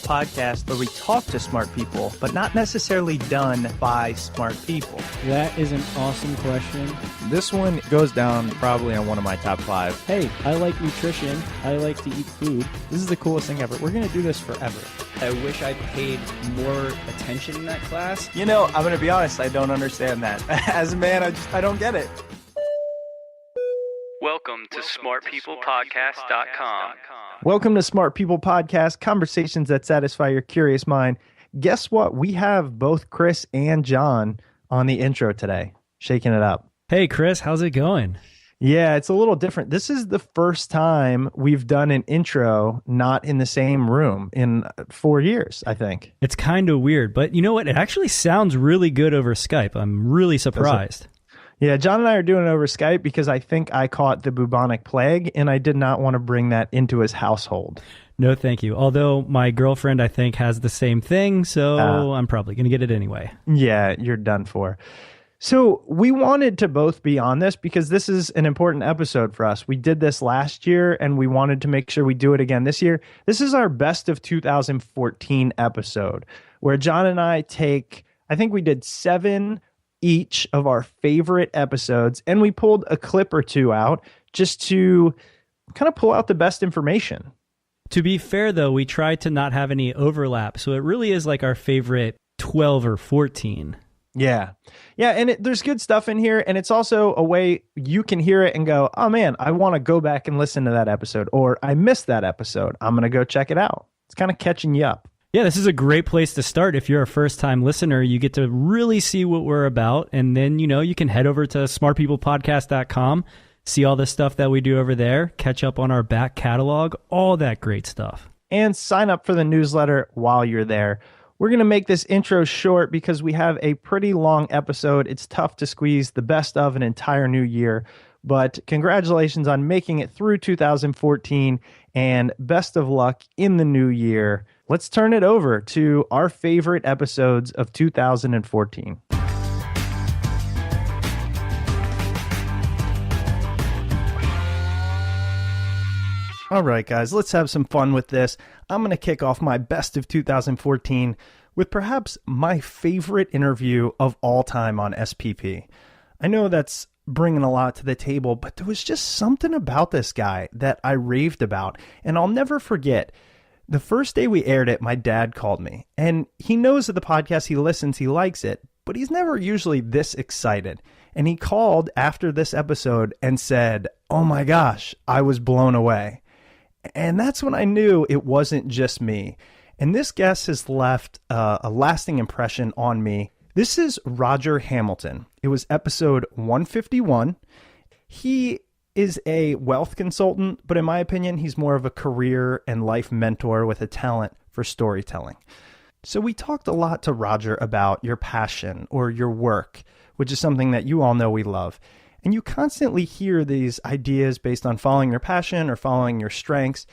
podcast where we talk to smart people, but not necessarily done by smart people? That is an awesome question. This one goes down probably on one of my top 5. Hey, I like nutrition. I like to eat food. This is the coolest thing ever. We're going to do this forever. I wish I paid more attention in that class. You know, I'm going to be honest, I don't understand that. As a man, I don't get it. Welcome to smartpeoplepodcast.com. Welcome to Smart People Podcast, conversations that satisfy your curious mind. Guess what? We have both Chris and John on the intro today, shaking it up. Hey, Chris, how's it going? Yeah, it's a little different. This is the first time we've done an intro not in the same room in 4 years, I think. It's kind of weird, but you know what? It actually sounds really good over Skype. I'm really surprised. Yeah, John and I are doing it over Skype because I think I caught the bubonic plague and I did not want to bring that into his household. No, thank you. Although my girlfriend, I think, has the same thing, so I'm probably going to get it anyway. Yeah, you're done for. So we wanted to both be on this because this is an important episode for us. We did this last year and we wanted to make sure we do it again this year. This is our best of 2014 episode where John and I I think we did 7 each of our favorite episodes, and we pulled a clip or 2 out just to kind of pull out the best information. To be fair, though, we tried to not have any overlap, so it really is like our favorite 12 or 14. Yeah. Yeah, and there's good stuff in here, and it's also a way you can hear it and go, oh man, I want to go back and listen to that episode, or I missed that episode. I'm going to go check it out. It's kind of catching you up. Yeah, this is a great place to start. If you're a first-time listener, you get to really see what we're about. And then, you can head over to smartpeoplepodcast.com, see all the stuff that we do over there, catch up on our back catalog, all that great stuff. And sign up for the newsletter while you're there. We're going to make this intro short because we have a pretty long episode. It's tough to squeeze the best of an entire new year. But congratulations on making it through 2014 and best of luck in the new year. Let's turn it over to our favorite episodes of 2014. All right, guys, let's have some fun with this. I'm going to kick off my best of 2014 with perhaps my favorite interview of all time on SPP. I know that's bringing a lot to the table, but there was just something about this guy that I raved about, and I'll never forget. The first day we aired it, my dad called me, and he knows of the podcast, he listens, he likes it, but he's never usually this excited. And he called after this episode and said, oh my gosh, I was blown away. And that's when I knew it wasn't just me. And this guest has left a lasting impression on me. This is Roger Hamilton. It was episode 151. He is a wealth consultant, but in my opinion, he's more of a career and life mentor with a talent for storytelling. So we talked a lot to Roger about your passion or your work, which is something that you all know we love. And you constantly hear these ideas based on following your passion or following your strengths.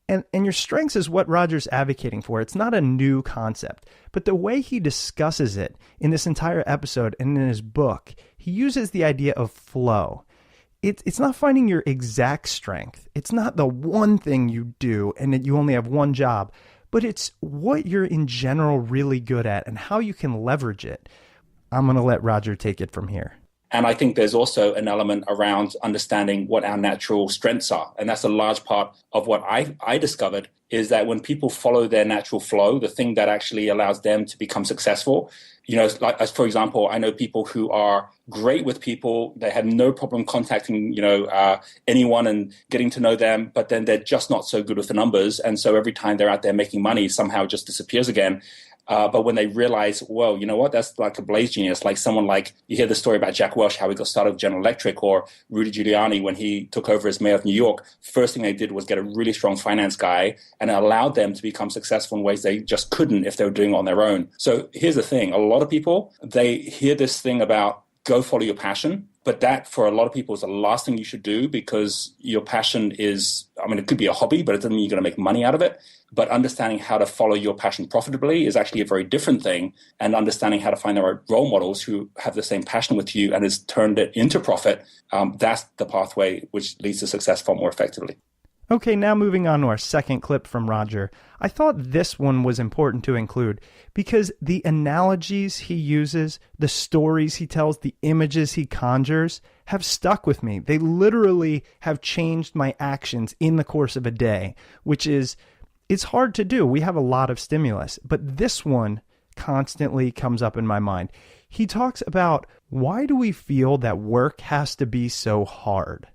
And your strengths is what Roger's advocating for. It's not a new concept, but the way he discusses it in this entire episode and in his book, he uses the idea of flow. It's not finding your exact strength. It's not the one thing you do and that you only have one job, but it's what you're in general really good at and how you can leverage it. I'm going to let Roger take it from here. And I think there's also an element around understanding what our natural strengths are. And that's a large part of what I discovered is that when people follow their natural flow, the thing that actually allows them to become successful, like as for example, I know people who are great with people. They have no problem contacting, anyone and getting to know them, but then they're just not so good with the numbers. And so every time they're out there making money, somehow it just disappears again. But when they realize, well, you know what, that's like a blaze genius, like someone like, you hear the story about Jack Welch, how he got started with General Electric, or Rudy Giuliani, when he took over as mayor of New York, first thing they did was get a really strong finance guy, and it allowed them to become successful in ways they just couldn't if they were doing it on their own. So here's the thing. A lot of people, they hear this thing about go follow your passion. But that, for a lot of people, is the last thing you should do because your passion is, it could be a hobby, but it doesn't mean you're going to make money out of it. But understanding how to follow your passion profitably is actually a very different thing. And understanding how to find the right role models who have the same passion with you and has turned it into profit, that's the pathway which leads to success far more effectively. Okay, now moving on to our second clip from Roger. I thought this one was important to include because the analogies he uses, the stories he tells, the images he conjures have stuck with me. They literally have changed my actions in the course of a day, which is, it's hard to do. We have a lot of stimulus, but this one constantly comes up in my mind. He talks about, why do we feel that work has to be so hard?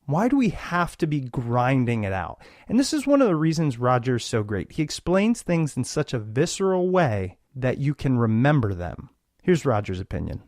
Why do we have to be grinding it out? And this is one of the reasons Roger's so great. He explains things in such a visceral way that you can remember them. Here's Roger's opinion.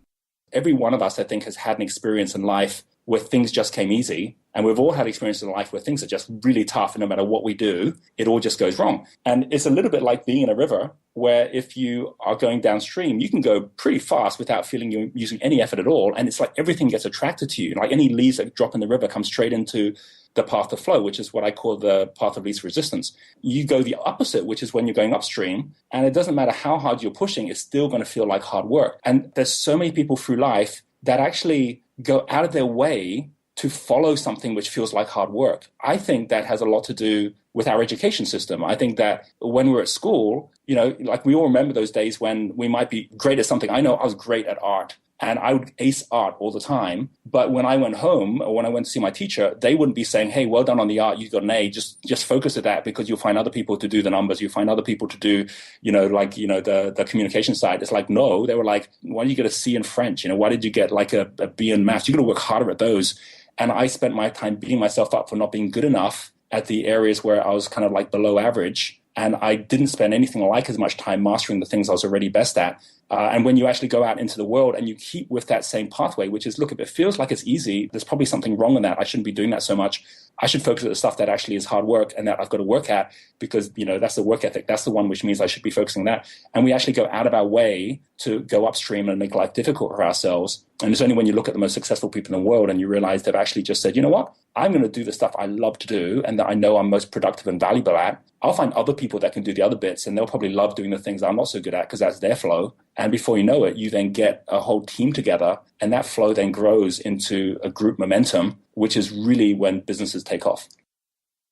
Every one of us, I think, has had an experience in life where things just came easy. And we've all had experiences in life where things are just really tough. And no matter what we do, it all just goes wrong. And it's a little bit like being in a river where if you are going downstream, you can go pretty fast without feeling you're using any effort at all. And it's like everything gets attracted to you. Like any leaves that drop in the river come straight into the path of flow, which is what I call the path of least resistance. You go the opposite, which is when you're going upstream. And it doesn't matter how hard you're pushing, it's still going to feel like hard work. And there's so many people through life that actually go out of their way to follow something which feels like hard work. I think that has a lot to do with our education system. I think that when we're at school, like we all remember those days when we might be great at something. I know I was great at art and I would ace art all the time. But when I went home or when I went to see my teacher, they wouldn't be saying, hey, well done on the art, you got an A, just focus at that because you'll find other people to do the numbers. You'll find other people to do, the communication side. It's like, no, they were like, why did you get a C in French? Why did you get like a B in maths? You're going to work harder at those. And I spent my time beating myself up for not being good enough at the areas where I was kind of like below average. And I didn't spend anything like as much time mastering the things I was already best at. And when you actually go out into the world and you keep with that same pathway, which is, look, if it feels like it's easy, there's probably something wrong in that. I shouldn't be doing that so much. I should focus on the stuff that actually is hard work and that I've got to work at because, that's the work ethic. That's the one which means I should be focusing on that. And we actually go out of our way to go upstream and make life difficult for ourselves. And it's only when you look at the most successful people in the world and you realize they've actually just said, you know what, I'm going to do the stuff I love to do and that I know I'm most productive and valuable at. I'll find other people that can do the other bits and they'll probably love doing the things I'm not so good at because that's their flow. And before you know it, you then get a whole team together and that flow then grows into a group momentum, which is really when businesses take off.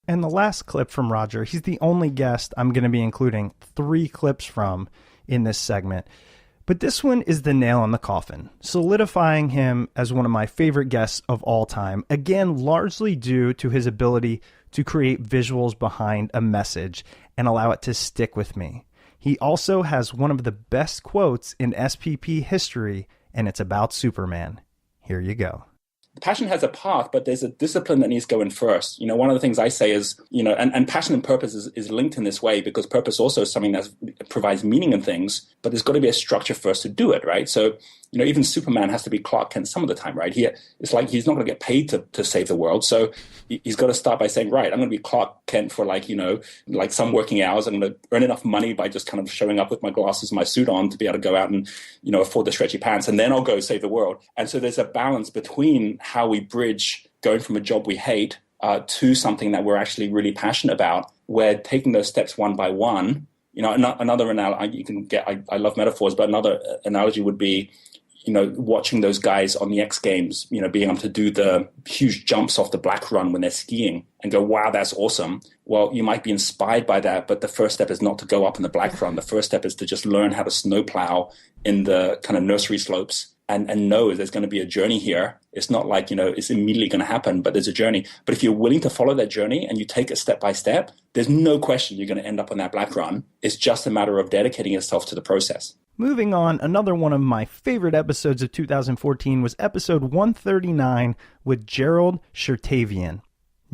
And the last clip from Roger, he's the only guest I'm going to be including 3 clips from in this segment. But this one is the nail in the coffin, solidifying him as one of my favorite guests of all time, again, largely due to his ability to create visuals behind a message and allow it to stick with me. He also has one of the best quotes in SPP history, and it's about Superman. Here you go. Passion has a path, but there's a discipline that needs to go in first. One of the things I say is, and passion and purpose is linked in this way because purpose also is something that provides meaning in things, but there's got to be a structure first to do it, right? So, even Superman has to be Clark Kent some of the time, right? It's like he's not going to get paid to save the world. So he's got to start by saying, right, I'm going to be Clark Kent for like some working hours. I'm going to earn enough money by just kind of showing up with my glasses and my suit on to be able to go out and, afford the stretchy pants. And then I'll go save the world. And so there's a balance between how we bridge going from a job we hate to something that we're actually really passionate about. We're taking those steps one by one. Another analogy you can get, I love metaphors, but another analogy would be, watching those guys on the X Games, being able to do the huge jumps off the black run when they're skiing and go, wow, that's awesome. Well, you might be inspired by that, but the first step is not to go up in the black run. The first step is to just learn how to snowplow in the kind of nursery slopes and know there's going to be a journey here. It's not like, it's immediately going to happen, but there's a journey. But if you're willing to follow that journey and you take it step by step, there's no question you're going to end up on that black run. It's just a matter of dedicating yourself to the process. Moving on, another one of my favorite episodes of 2014 was episode 139 with Gerald Chertavian.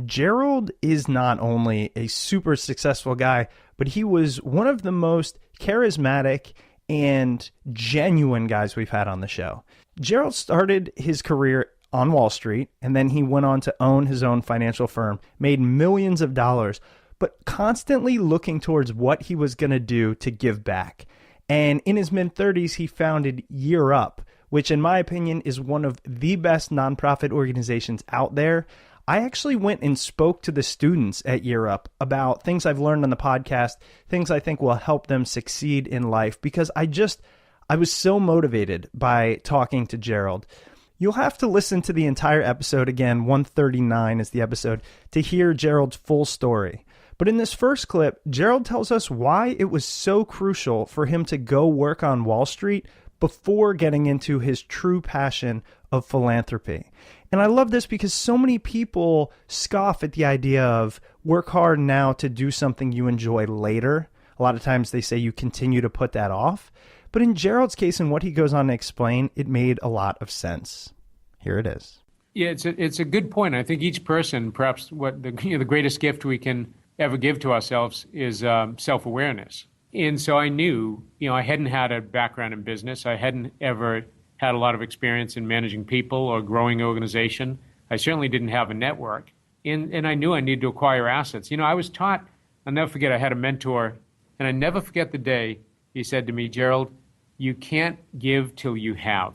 Gerald is not only a super successful guy, but he was one of the most charismatic and genuine guys we've had on the show. Gerald started his career on Wall Street, and then he went on to own his own financial firm, made millions of dollars, but constantly looking towards what he was going to do to give back. And in his mid-30s, he founded Year Up, which in my opinion is one of the best nonprofit organizations out there. I actually went and spoke to the students at Year Up about things I've learned on the podcast, things I think will help them succeed in life, because I was so motivated by talking to Gerald. You'll have to listen to the entire episode again, 139 is the episode, to hear Gerald's full story. But in this first clip, Gerald tells us why it was so crucial for him to go work on Wall Street before getting into his true passion of philanthropy. And I love this because so many people scoff at the idea of work hard now to do something you enjoy later. A lot of times they say you continue to put that off. But in Gerald's case and what he goes on to explain, it made a lot of sense. Here it is. Yeah, it's a good point. I think each person, perhaps what the greatest gift we can ever give to ourselves is self-awareness. And so I knew, I hadn't had a background in business. I hadn't ever had a lot of experience in managing people or growing an organization. I certainly didn't have a network. And I knew I needed to acquire assets. I was taught, I'll never forget, I had a mentor, and I never forget the day he said to me, Gerald, you can't give till you have.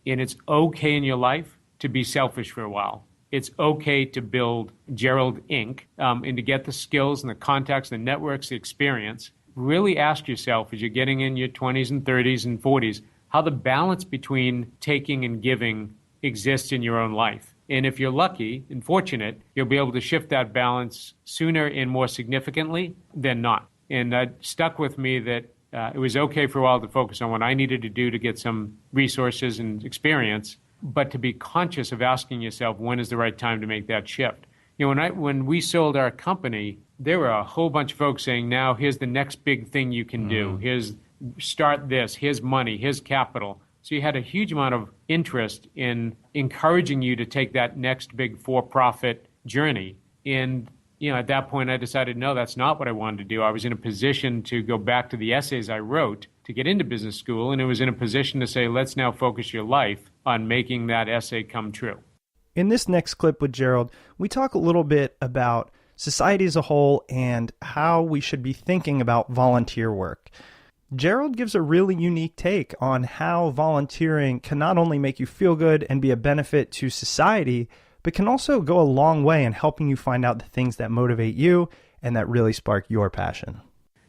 And it's okay in your life to be selfish for a while. It's okay to build Gerald Inc. And to get the skills and the contacts, the networks, the experience. Really ask yourself as you're getting in your 20s and 30s and 40s, how the balance between taking and giving exists in your own life. And if you're lucky and fortunate, you'll be able to shift that balance sooner and more significantly than not. And that stuck with me that it was okay for a while to focus on what I needed to do to get some resources and experience, but to be conscious of asking yourself, when is the right time to make that shift? When we sold our company, there were a whole bunch of folks saying, now here's the next big thing you can do. Start this, here's money, here's capital. So you had a huge amount of interest in encouraging you to take that next big for-profit journey. And at that point, I decided, no, that's not what I wanted to do. I was in a position to go back to the essays I wrote to get into business school, and it was in a position to say, let's now focus your life on making that essay come true. In this next clip with Gerald, we talk a little bit about society as a whole and how we should be thinking about volunteer work. Gerald gives a really unique take on how volunteering can not only make you feel good and be a benefit to society, but can also go a long way in helping you find out the things that motivate you and that really spark your passion.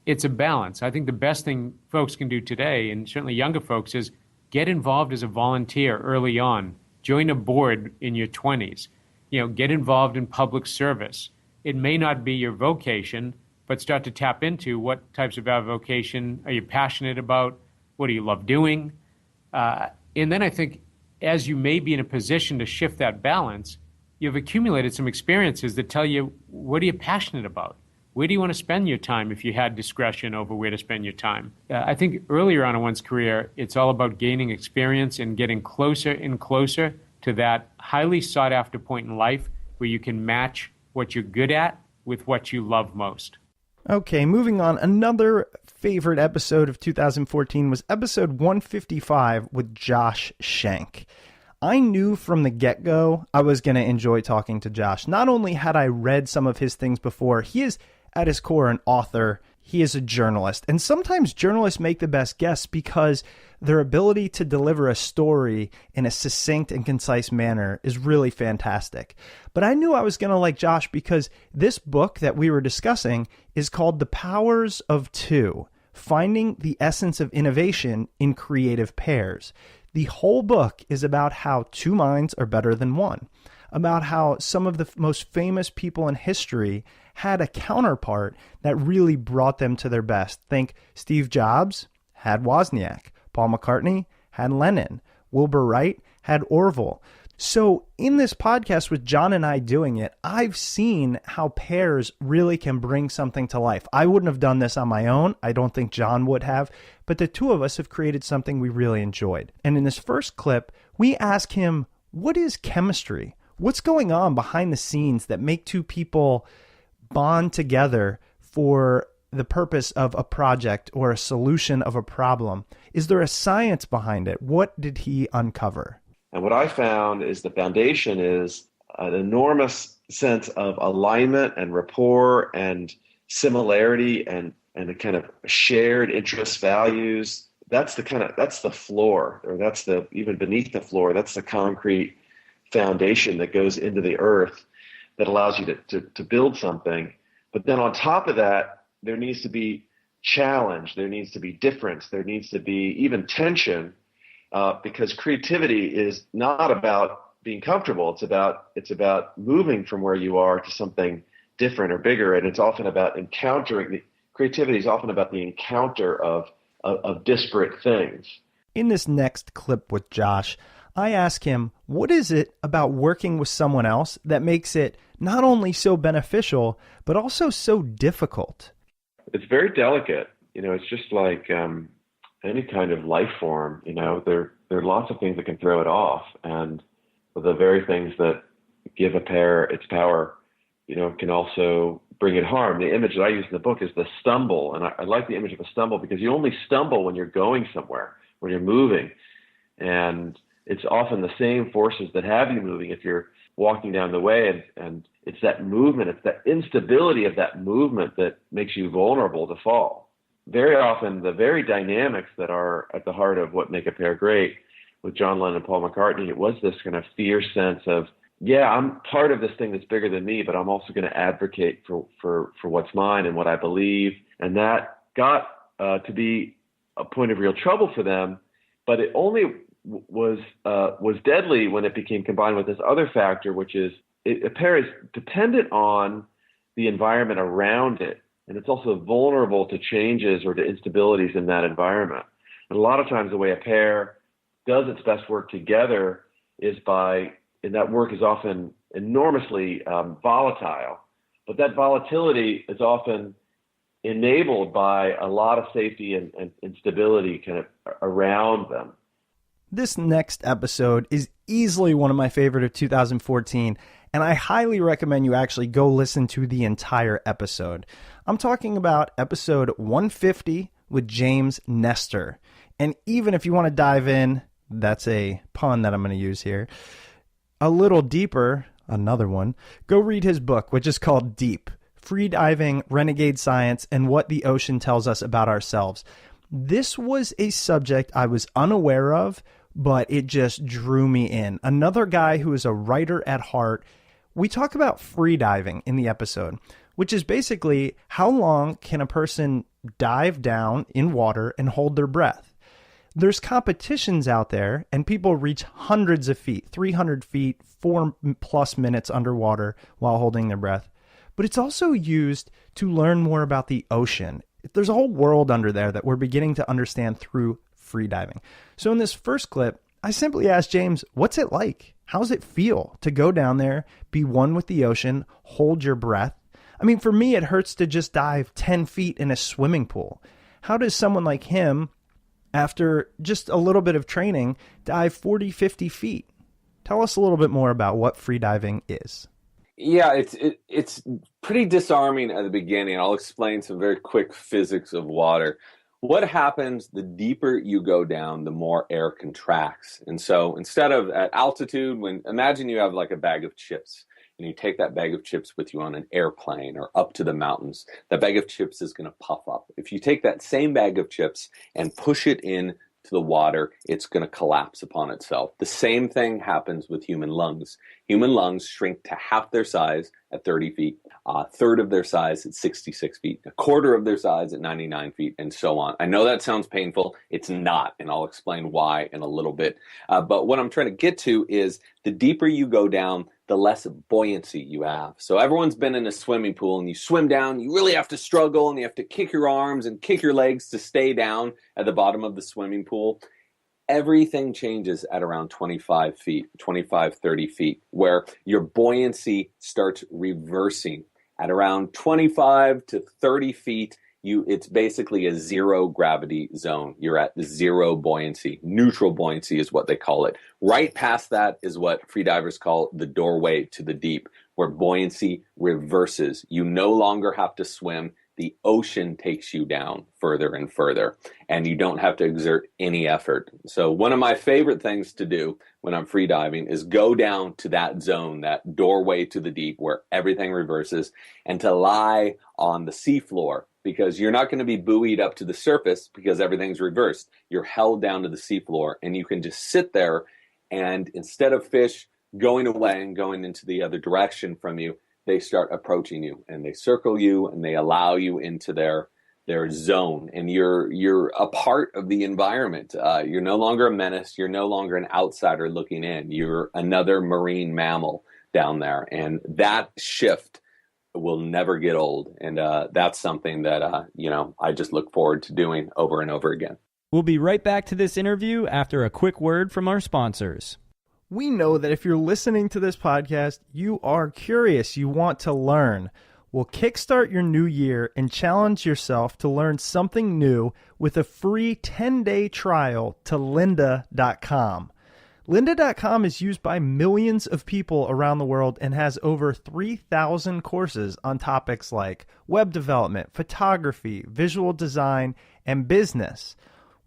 It's a balance. I think the best thing folks can do today, and certainly younger folks, is get involved as a volunteer early on. Join a board in your 20s. Get involved in public service. It may not be your vocation, but start to tap into what types of vocation are you passionate about? What do you love doing? And then I think as you may be in a position to shift that balance, you've accumulated some experiences that tell you, what are you passionate about? Where do you want to spend your time if you had discretion over where to spend your time? I think earlier on in one's career, it's all about gaining experience and getting closer and closer to that highly sought after point in life where you can match what you're good at with what you love most. Okay, moving on. Another favorite episode of 2014 was episode 155 with Josh Shenk. I knew from the get-go I was going to enjoy talking to Josh. Not only had I read some of his things before, he is at his core an author. He is a journalist. And sometimes journalists make the best guests because their ability to deliver a story in a succinct and concise manner is really fantastic. But I knew I was going to like Josh because this book that we were discussing is called The Powers of Two: Finding the Essence of Innovation in Creative Pairs. The whole book is about how two minds are better than one, about how some of the most famous people in history had a counterpart that really brought them to their best. Think Steve Jobs had Wozniak, Paul McCartney had Lennon, Wilbur Wright had Orville. So in this podcast with John and I doing it, I've seen how pairs really can bring something to life. I wouldn't have done this on my own. I don't think John would have, but the two of us have created something we really enjoyed. And in this first clip, we ask him, what is chemistry? What's going on behind the scenes that make two people bond together for the purpose of a project or a solution of a problem? Is there a science behind it? What did he uncover? And what I found is the foundation is an enormous sense of alignment and rapport and similarity and a kind of shared interest values. That's the floor, or that's the, even beneath the floor, that's the concrete foundation that goes into the earth that allows you to build something. But then on top of that, there needs to be challenge, there needs to be difference, there needs to be even tension. because creativity is not about being comfortable. It's about moving from where you are to something different or bigger, and it's often about encountering. Creativity is often about the encounter of disparate things. In this next clip with Josh, I ask him, what is it about working with someone else that makes it not only so beneficial, but also so difficult? It's very delicate. It's just like any kind of life form. There are lots of things that can throw it off, and the very things that give a pair its power, can also bring it harm. The image that I use in the book is the stumble, and I like the image of a stumble because you only stumble when you're going somewhere, when you're moving, and it's often the same forces that have you moving if you're walking down the way, and it's that movement, it's that instability of that movement that makes you vulnerable to fall. Very often, the very dynamics that are at the heart of what make a pair great with John Lennon and Paul McCartney, it was this kind of fierce sense of, yeah, I'm part of this thing that's bigger than me, but I'm also going to advocate for what's mine and what I believe. And that got to be a point of real trouble for them, but it only was deadly when it became combined with this other factor, which is a pair is dependent on the environment around it, and it's also vulnerable to changes or to instabilities in that environment. And a lot of times the way a pair does its best work together is and that work is often enormously volatile, but that volatility is often enabled by a lot of safety and stability kind of around them. This next episode is easily one of my favorite of 2014, and I highly recommend you actually go listen to the entire episode. I'm talking about episode 150 with James Nestor. And even if you want to dive in, that's a pun that I'm going to use here, a little deeper, another one, go read his book, which is called Deep: Freediving, Renegade Science, and What the Ocean Tells Us About Ourselves. This was a subject I was unaware of, but it just drew me in. Another guy who is a writer at heart. We talk about freediving in the episode, which is basically how long can a person dive down in water and hold their breath. There's competitions out there, and people reach hundreds of feet, 300 feet, 4+ minutes underwater while holding their breath. But it's also used to learn more about the ocean. There's a whole world under there that we're beginning to understand through freediving. So in this first clip, I simply asked James, what's it like? How's it feel to go down there, be one with the ocean, hold your breath? I mean, for me, it hurts to just dive 10 feet in a swimming pool. How does someone like him, after just a little bit of training, dive 40, 50 feet? Tell us a little bit more about what freediving is. Yeah, it's pretty disarming at the beginning. I'll explain some very quick physics of water. What happens the deeper you go down, the more air contracts. And so instead of at altitude, imagine you have like a bag of chips, and you take that bag of chips with you on an airplane or up to the mountains, that bag of chips is going to puff up. If you take that same bag of chips and push it in to the water, it's going to collapse upon itself. The same thing happens with human lungs. Human lungs shrink to half their size at 30 feet, a third of their size at 66 feet, a quarter of their size at 99 feet, and so on. I know that sounds painful. It's not, and I'll explain why in a little bit. But what I'm trying to get to is the deeper you go down, the less buoyancy you have. So everyone's been in a swimming pool, and you swim down, you really have to struggle, and you have to kick your arms and kick your legs to stay down at the bottom of the swimming pool. Everything changes at around 25 feet, 25, 30 feet, where your buoyancy starts reversing. At around 25 to 30 feet, it's basically a zero gravity zone. You're at zero buoyancy. Neutral buoyancy is what they call it. Right past that is what freedivers call the doorway to the deep, where buoyancy reverses. You no longer have to swim. The ocean takes you down further and further, and you don't have to exert any effort. So one of my favorite things to do when I'm freediving is go down to that zone, that doorway to the deep where everything reverses, and to lie on the seafloor, because you're not going to be buoyed up to the surface because everything's reversed. You're held down to the seafloor, and you can just sit there, and instead of fish going away and going into the other direction from you, they start approaching you, and they circle you, and they allow you into their their zone, and you're a part of the environment. You're no longer a menace. You're no longer an outsider looking in. You're another marine mammal down there, and that shift will never get old. And that's something that I just look forward to doing over and over again. We'll be right back to this interview after a quick word from our sponsors. We know that if you're listening to this podcast, you are curious, you want to learn. Well, kickstart your new year and challenge yourself to learn something new with a free 10-day trial to lynda.com. Lynda.com is used by millions of people around the world and has over 3,000 courses on topics like web development, photography, visual design, and business.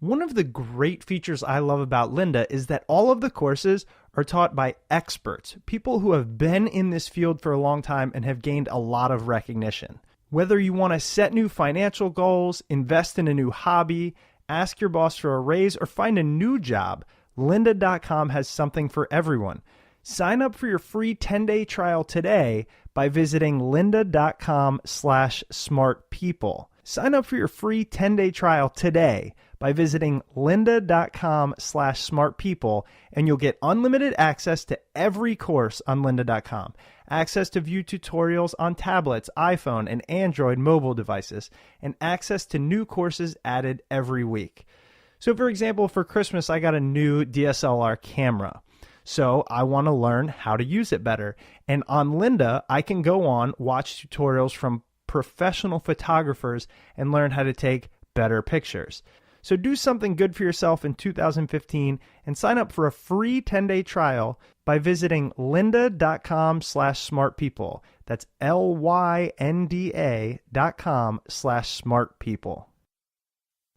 One of the great features I love about Lynda is that all of the courses are taught by experts, people who have been in this field for a long time and have gained a lot of recognition. Whether you want to set new financial goals, invest in a new hobby, ask your boss for a raise, or find a new job, lynda.com has something for everyone. Sign up for your free 10-day trial today by visiting lynda.com/smartpeople. Sign up for your free 10-day trial today by visiting lynda.com/smartpeople, and you'll get unlimited access to every course on lynda.com, access to view tutorials on tablets, iPhone, and Android mobile devices, and access to new courses added every week. So, for example, for Christmas, I got a new DSLR camera. So I want to learn how to use it better. And on Lynda, I can go on, watch tutorials from professional photographers, and learn how to take better pictures. So do something good for yourself in 2015 and sign up for a free 10-day trial by visiting lynda.com/smartpeople. That's lynda.com/smartpeople.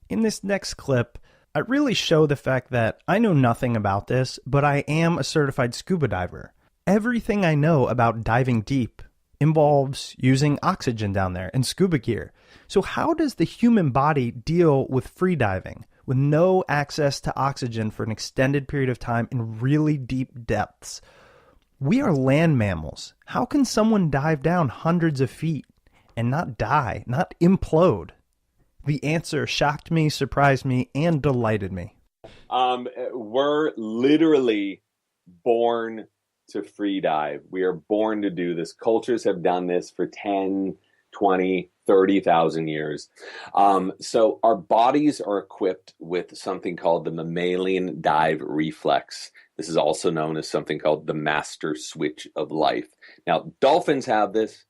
In this next clip, I really show the fact that I know nothing about this, but I am a certified scuba diver. Everything I know about diving deep involves using oxygen down there and scuba gear. So how does the human body deal with free diving with no access to oxygen for an extended period of time in really deep depths? We are land mammals. How can someone dive down hundreds of feet and not die, not implode? The answer shocked me, surprised me, and delighted me. We're literally born to free dive. We are born to do this. Cultures have done this for 10, 20, 30,000 years. So our bodies are equipped with something called the mammalian dive reflex. This is also known as something called the master switch of life. Now, dolphins have this,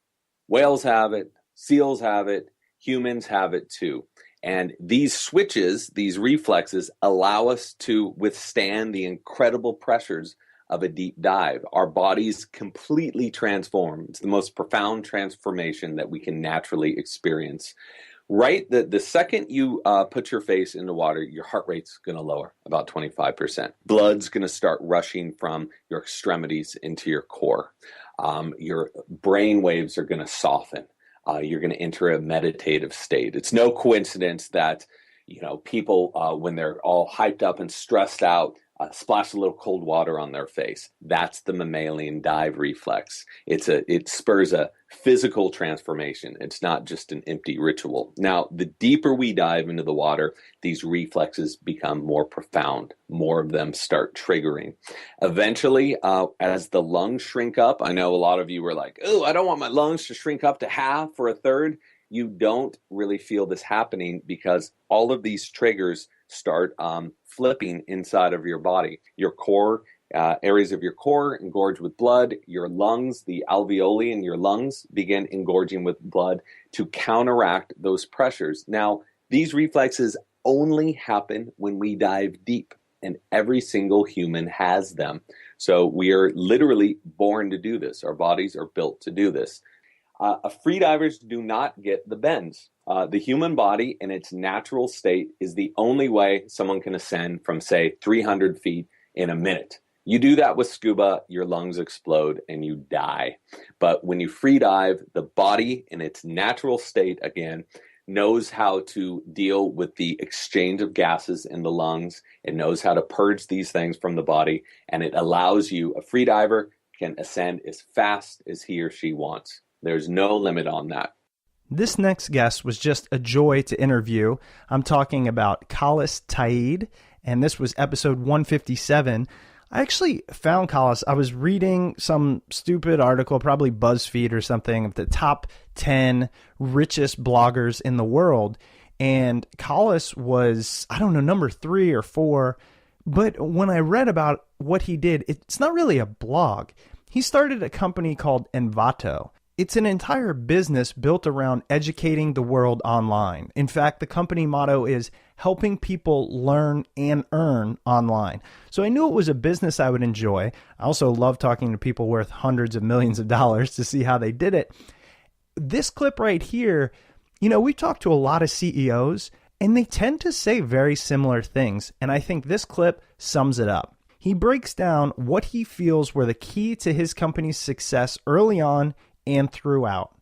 whales have it, seals have it, humans have it too. And these switches, these reflexes, allow us to withstand the incredible pressures of a deep dive. Our bodies completely transform. It's the most profound transformation that we can naturally experience. Right, the second you put your face in the water, your heart rate's going to lower about 25%. Blood's going to start rushing from your extremities into your core. Your brain waves are going to soften. You're going to enter a meditative state. It's no coincidence that, people, when they're all hyped up and stressed out, splash a little cold water on their face. That's the mammalian dive reflex. It spurs a physical transformation. It's not just an empty ritual. Now, the deeper we dive into the water, these reflexes become more profound. More of them start triggering. Eventually, as the lungs shrink up, I know a lot of you were like, oh, I don't want my lungs to shrink up to half or a third. You don't really feel this happening because all of these triggers start flipping inside of your body. Your core, areas of your core engorge with blood. Your lungs, the alveoli in your lungs, begin engorging with blood to counteract those pressures. Now, these reflexes only happen when we dive deep, and every single human has them. So we are literally born to do this. Our bodies are built to do this. Freedivers do not get the bends. The human body in its natural state is the only way someone can ascend from, say, 300 feet in a minute. You do that with scuba, your lungs explode and you die. But when you free dive, the body in its natural state, again, knows how to deal with the exchange of gases in the lungs. It knows how to purge these things from the body, and it allows you, a free diver can ascend as fast as he or she wants. There's no limit on that. This next guest was just a joy to interview. I'm talking about Collis, and this was episode 157. I actually found Collis. I was reading some stupid article, probably BuzzFeed or something, of the top 10 richest bloggers in the world. And Collis was, I don't know, number 3 or 4. But when I read about what he did, it's not really a blog. He started a company called Envato. It's an entire business built around educating the world online. In fact, the company motto is helping people learn and earn online. So I knew it was a business I would enjoy. I also love talking to people worth hundreds of millions of dollars to see how they did it. This clip right here, we've talked to a lot of CEOs, and they tend to say very similar things. And I think this clip sums it up. He breaks down what he feels were the key to his company's success early on and throughout.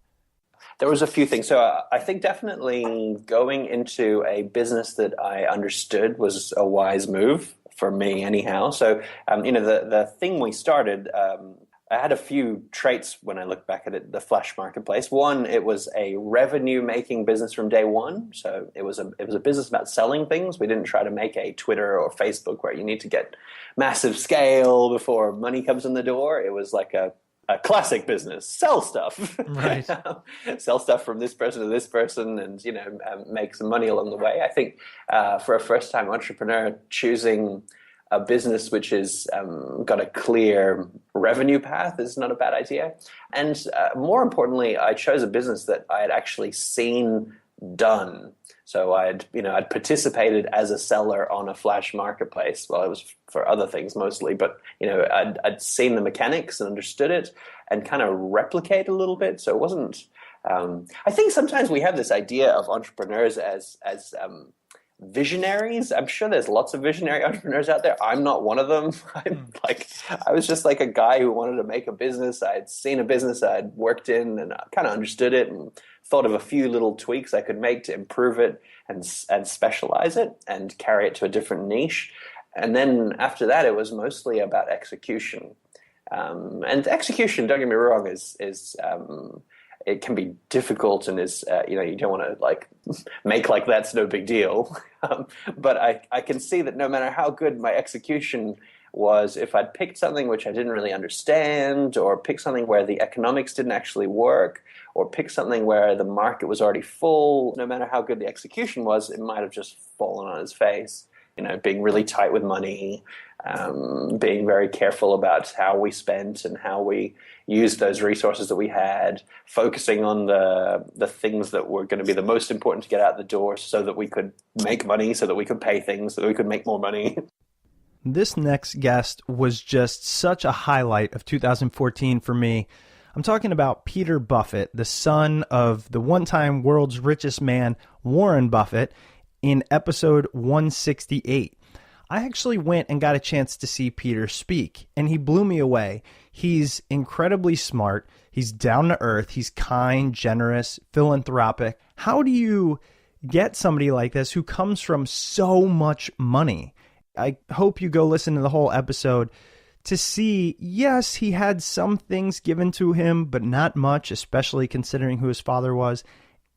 There was a few things. So I think definitely going into a business that I understood was a wise move for me anyhow. So, the thing we started, I had a few traits when I look back at it, the Flash Marketplace. One, it was a revenue-making business from day one. So it was a business about selling things. We didn't try to make a Twitter or Facebook where you need to get massive scale before money comes in the door. It was like a classic business, sell stuff, right? Sell stuff from this person to this person, and make some money along the way. I think for a first-time entrepreneur, choosing a business which is got a clear revenue path is not a bad idea. And more importantly, I chose a business that I had actually seen done. So I'd participated as a seller on a Flash Marketplace. Well, it was for other things mostly, but I'd seen the mechanics and understood it and kind of replicate a little bit. So it wasn't. I think sometimes we have this idea of entrepreneurs as visionaries. I'm sure there's lots of visionary entrepreneurs out there. I'm not one of them. I was just like a guy who wanted to make a business. I'd seen a business I'd worked in, and I kind of understood it and thought of a few little tweaks I could make to improve it and specialize it and carry it to a different niche. And then after that, it was mostly about execution. And execution, don't get me wrong, is it can be difficult and is, you don't want to make like that's no big deal. But I can see that no matter how good my execution was, if I'd picked something which I didn't really understand, or picked something where the economics didn't actually work, or picked something where the market was already full, no matter how good the execution was, it might have just fallen on its face. Being really tight with money, being very careful about how we spent and how we used those resources that we had, focusing on the things that were going to be the most important to get out the door so that we could make money, so that we could pay things, so that we could make more money. This next guest was just such a highlight of 2014 for me. I'm talking about Peter Buffett, the son of the one-time world's richest man, Warren Buffett, in episode 168. I actually went and got a chance to see Peter speak, and he blew me away. He's incredibly smart. He's down to earth. He's kind, generous, philanthropic. How do you get somebody like this who comes from so much money? I hope you go listen to the whole episode to see, yes, he had some things given to him, but not much, especially considering who his father was.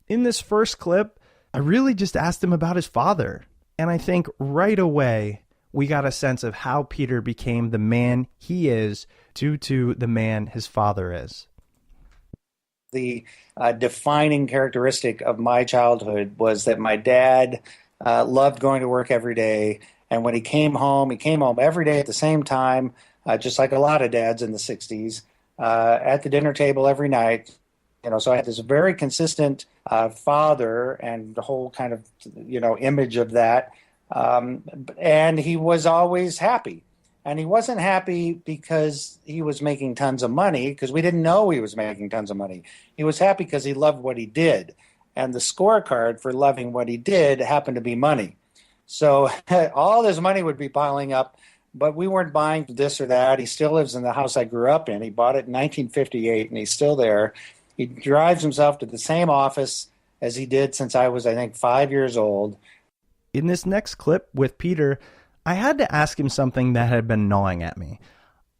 In this first clip, I really just asked him about his father. And I think right away, we got a sense of how Peter became the man he is due to the man his father is. The defining characteristic of my childhood was that my dad loved going to work every day. And when he came home every day at the same time, just like a lot of dads in the 60s, at the dinner table every night. So I had this very consistent father and the whole kind of, image of that. And he was always happy. And he wasn't happy because he was making tons of money, because we didn't know he was making tons of money. He was happy because he loved what he did. And the scorecard for loving what he did happened to be money. So all this money would be piling up, but we weren't buying this or that. He still lives in the house I grew up in. He bought it in 1958, and he's still there. He drives himself to the same office as he did since I was, I think, 5 years old. In this next clip with Peter, I had to ask him something that had been gnawing at me.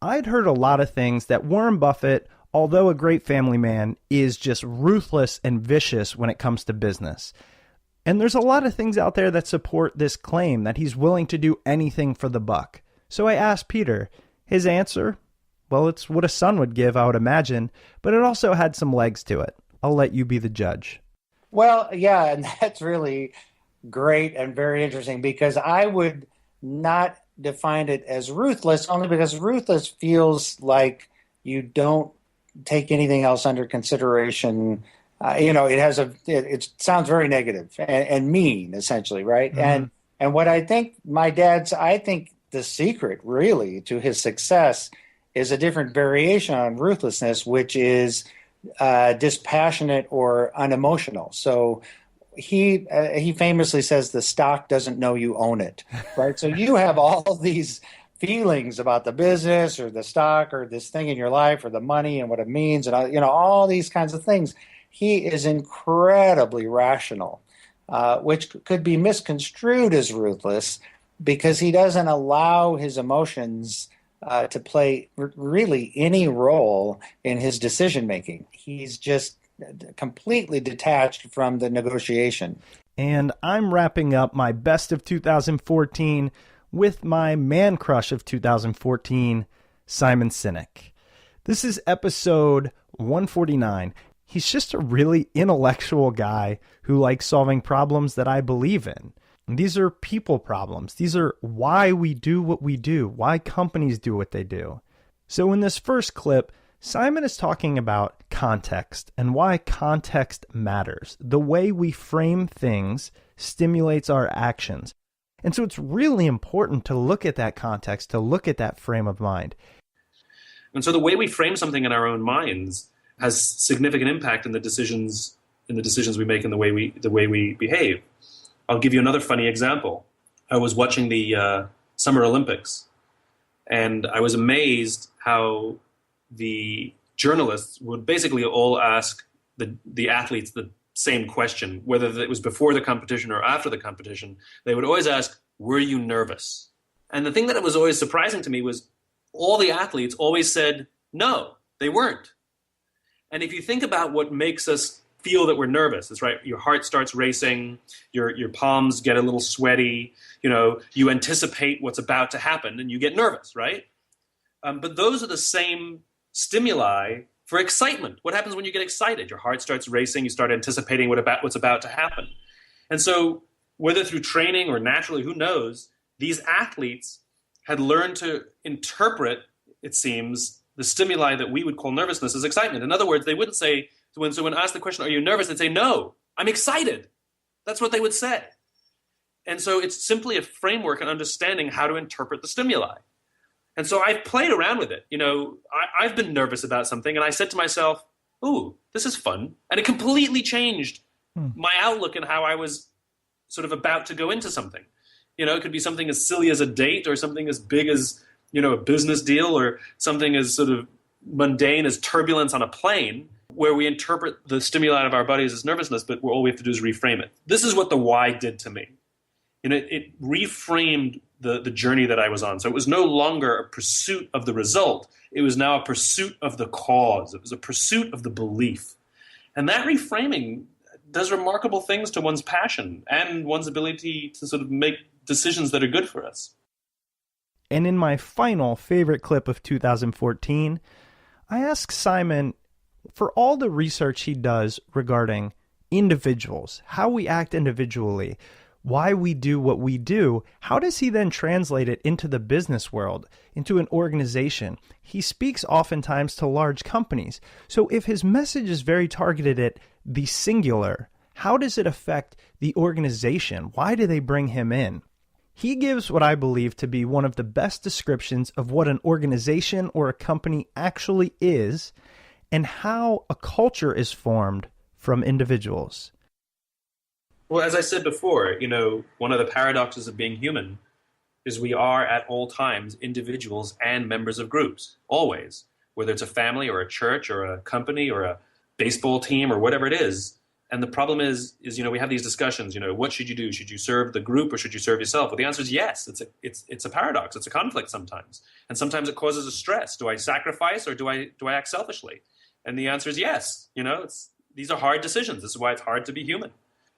I'd heard a lot of things that Warren Buffett although a great family man, is just ruthless and vicious when it comes to business. And there's a lot of things out there that support this claim that he's willing to do anything for the buck. So I asked Peter. His answer? Well, it's what a son would give, I would imagine, but it also had some legs to it. I'll let you be the judge. Well, yeah, and that's really great and very interesting because I would not define it as ruthless, only because ruthless feels like you don't take anything else under consideration. It sounds very negative and mean, essentially, right? Mm-hmm. And what I think I think the secret really to his success is a different variation on ruthlessness, which is dispassionate or unemotional. So he famously says the stock doesn't know you own it, right? So you have all these feelings about the business or the stock or this thing in your life or the money and what it means and all these kinds of things. He is incredibly rational, which could be misconstrued as ruthless because he doesn't allow his emotions to play really any role in his decision making. He's just completely detached from the negotiation. And I'm wrapping up my best of 2014 with my man crush of 2014, Simon Sinek. This is episode 149. He's just a really intellectual guy who likes solving problems that I believe in. And these are people problems. These are why we do what we do, why companies do what they do. So in this first clip, Simon is talking about context and why context matters. The way we frame things stimulates our actions. And so it's really important to look at that context, to look at that frame of mind. And so the way we frame something in our own minds has significant impact in the decisions we make and the way we behave. I'll give you another funny example. I was watching the Summer Olympics, and I was amazed how the journalists would basically all ask the athletes the same question, whether it was before the competition or after the competition. They would always ask, "Were you nervous?" And the thing that was always surprising to me was all the athletes always said, no, they weren't. And if you think about what makes us feel that we're nervous, it's right, your heart starts racing, your palms get a little sweaty, you anticipate what's about to happen and you get nervous, right? But those are the same stimuli for excitement. What happens when you get excited? Your heart starts racing, you start anticipating what's about to happen. And so whether through training or naturally, who knows, these athletes had learned to interpret, it seems, the stimuli that we would call nervousness as excitement. In other words, they wouldn't say, when someone asked the question, "Are you nervous?" they'd say, "No, I'm excited." That's what they would say. And so it's simply a framework and understanding how to interpret the stimuli. And so I've played around with it. I've been nervous about something, and I said to myself, "Ooh, this is fun." And it completely changed my outlook and how I was sort of about to go into something. It could be something as silly as a date or something as big as, a business deal or something as sort of mundane as turbulence on a plane, where we interpret the stimuli of our bodies as nervousness, but all we have to do is reframe it. This is what the why did to me. It reframed the journey that I was on. So it was no longer a pursuit of the result. It was now a pursuit of the cause. It was a pursuit of the belief. And that reframing does remarkable things to one's passion and one's ability to sort of make decisions that are good for us. And in my final favorite clip of 2014, I asked Simon, for all the research he does regarding individuals, how we act individually, why we do what we do, how does he then translate it into the business world, into an organization? He speaks oftentimes to large companies. So if his message is very targeted at the singular, how does it affect the organization? Why do they bring him in? He gives what I believe to be one of the best descriptions of what an organization or a company actually is and how a culture is formed from individuals. Well, as I said before, one of the paradoxes of being human is we are at all times individuals and members of groups, always, whether it's a family or a church or a company or a baseball team or whatever it is. And the problem is we have these discussions, what should you do? Should you serve the group or should you serve yourself? Well, the answer is yes. It's a paradox. It's a conflict sometimes. And sometimes it causes a stress. Do I sacrifice or do I act selfishly? And the answer is yes. These are hard decisions. This is why it's hard to be human.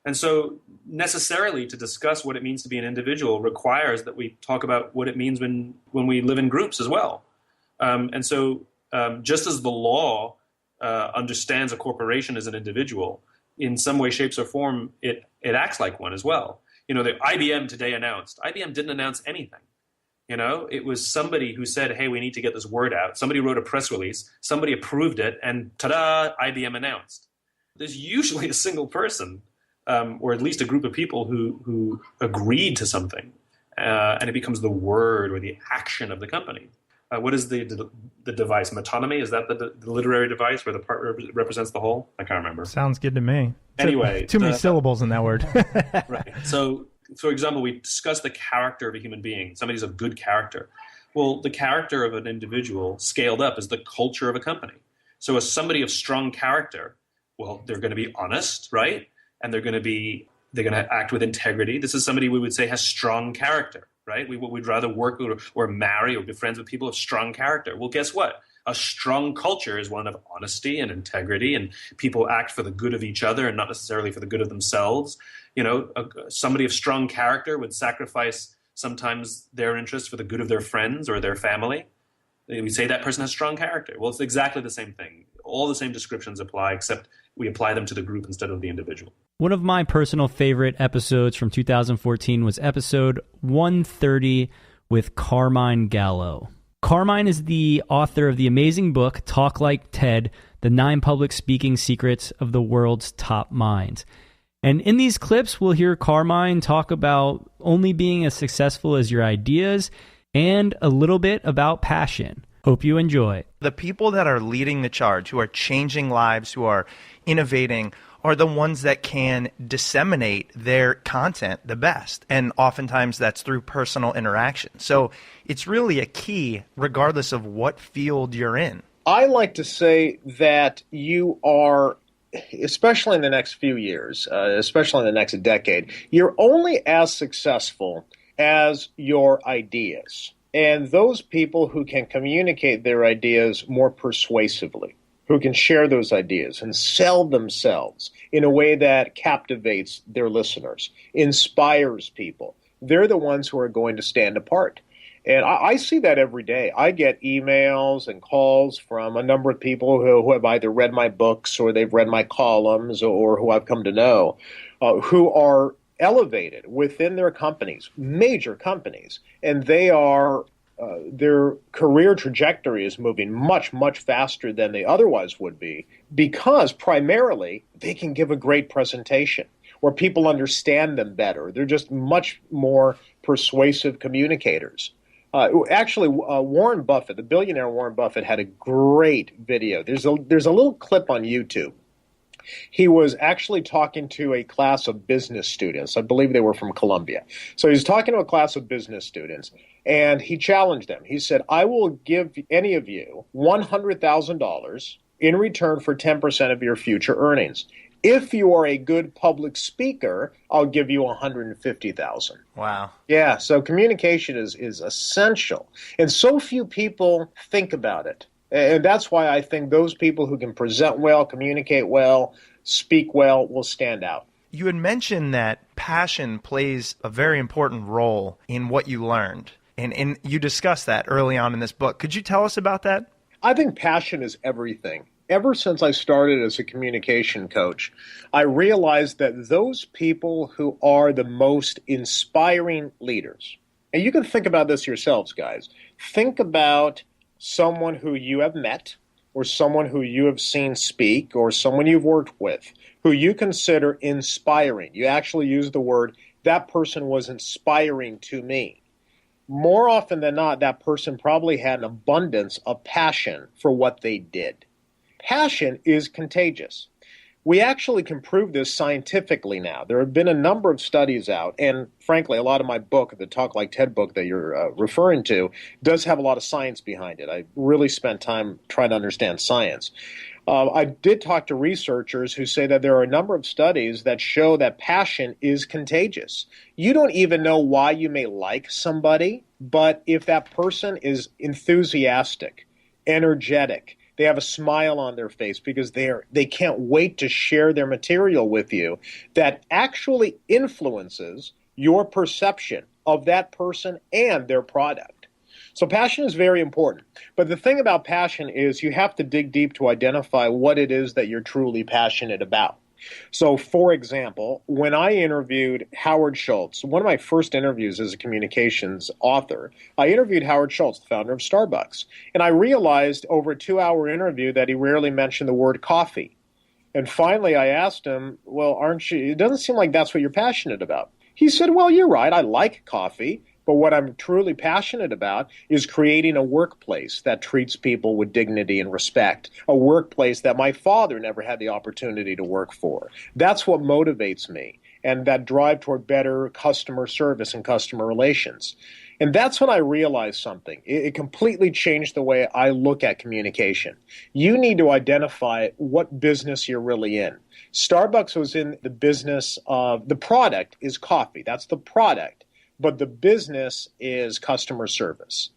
And so necessarily to discuss what it means to be an individual requires that we talk about what it means when we live in groups as well. And so just as the law understands a corporation as an individual, in some way, shapes, or form, it acts like one as well. The IBM today announced. IBM didn't announce anything. It was somebody who said, hey, we need to get this word out. Somebody wrote a press release. Somebody approved it. And ta-da, IBM announced. There's usually a single person or at least a group of people who agreed to something. And it becomes the word or the action of the company. What is the device? Metonymy? Is that the literary device where the part represents the whole? I can't remember. Sounds good to me. Anyway. Too many syllables in that word. Right. So, for example, we discuss the character of a human being. Somebody's a good character. Well, the character of an individual scaled up is the culture of a company. So as somebody of strong character, well, they're going to be honest, right? And they're going to act with integrity. This is somebody we would say has strong character, right? We'd rather work or marry or be friends with people of strong character. Well, guess what? A strong culture is one of honesty and integrity, and people act for the good of each other and not necessarily for the good of themselves. Somebody of strong character would sacrifice sometimes their interests for the good of their friends or their family. We say that person has strong character. Well, it's exactly the same thing. All the same descriptions apply, except we apply them to the group instead of the individual. One of my personal favorite episodes from 2014 was episode 130 with Carmen Gallo. Carmine is the author of the amazing book, Talk Like TED, The 9 Public Speaking Secrets of the World's Top Minds. And in these clips, we'll hear Carmine talk about only being as successful as your ideas and a little bit about passion. Hope you enjoy. The people that are leading the charge, who are changing lives, who are innovating, are the ones that can disseminate their content the best. And oftentimes that's through personal interaction. So it's really a key regardless of what field you're in. I like to say that you are, especially in the next few years, especially in the next decade, you're only as successful as your ideas. And those people who can communicate their ideas more persuasively, who can share those ideas and sell themselves in a way that captivates their listeners, inspires people, they're the ones who are going to stand apart. And I see that every day. I get emails and calls from a number of people who have either read my books or they've read my columns or who I've come to know, who are elevated within their companies, major companies, and they are their career trajectory is moving much, much faster than they otherwise would be because primarily they can give a great presentation where people understand them better. They're just much more persuasive communicators. Actually, Warren Buffett, the billionaire Warren Buffett, had a great video. There's a little clip on YouTube. He was actually talking to a class of business students. I believe they were from Columbia. So he was talking to a class of business students, and he challenged them. He said, I will give any of you $100,000 in return for 10% of your future earnings. If you are a good public speaker, I'll give you $150,000. Wow. Yeah, so communication is essential. And so few people think about it. And that's why I think those people who can present well, communicate well, speak well will stand out. You had mentioned that passion plays a very important role in what you learned. And you discussed that early on in this book. Could you tell us about that? I think passion is everything. Ever since I started as a communication coach, I realized that those people who are the most inspiring leaders, and you can think about this yourselves, guys. Think about someone who you have met or someone who you have seen speak or someone you've worked with who you consider inspiring. You actually use the word, that person was inspiring to me. More often than not, that person probably had an abundance of passion for what they did. Passion is contagious. We actually can prove this scientifically now. There have been a number of studies out, and frankly, a lot of my book, the Talk Like TED book that you're referring to, does have a lot of science behind it. I really spent time trying to understand science. I did talk to researchers who say that there are a number of studies that show that passion is contagious. You don't even know why you may like somebody, but if that person is enthusiastic, energetic, They have a smile on their face because they can't wait to share their material with you that actually influences your perception of that person and their product. So passion is very important. But the thing about passion is you have to dig deep to identify what it is that you're truly passionate about. So, for example, when I interviewed Howard Schultz, one of my first interviews as a communications author, I interviewed Howard Schultz, the founder of Starbucks. And I realized over a 2-hour interview that he rarely mentioned the word coffee. And finally, I asked him, well, aren't you, it doesn't seem like that's what you're passionate about. He said, well, you're right. I like coffee. But what I'm truly passionate about is creating a workplace that treats people with dignity and respect, a workplace that my father never had the opportunity to work for. That's what motivates me, and that drive toward better customer service and customer relations. And that's when I realized something. It completely changed the way I look at communication. You need to identify what business you're really in. Starbucks was in the business of the product is coffee. That's the product. But the business is customer service.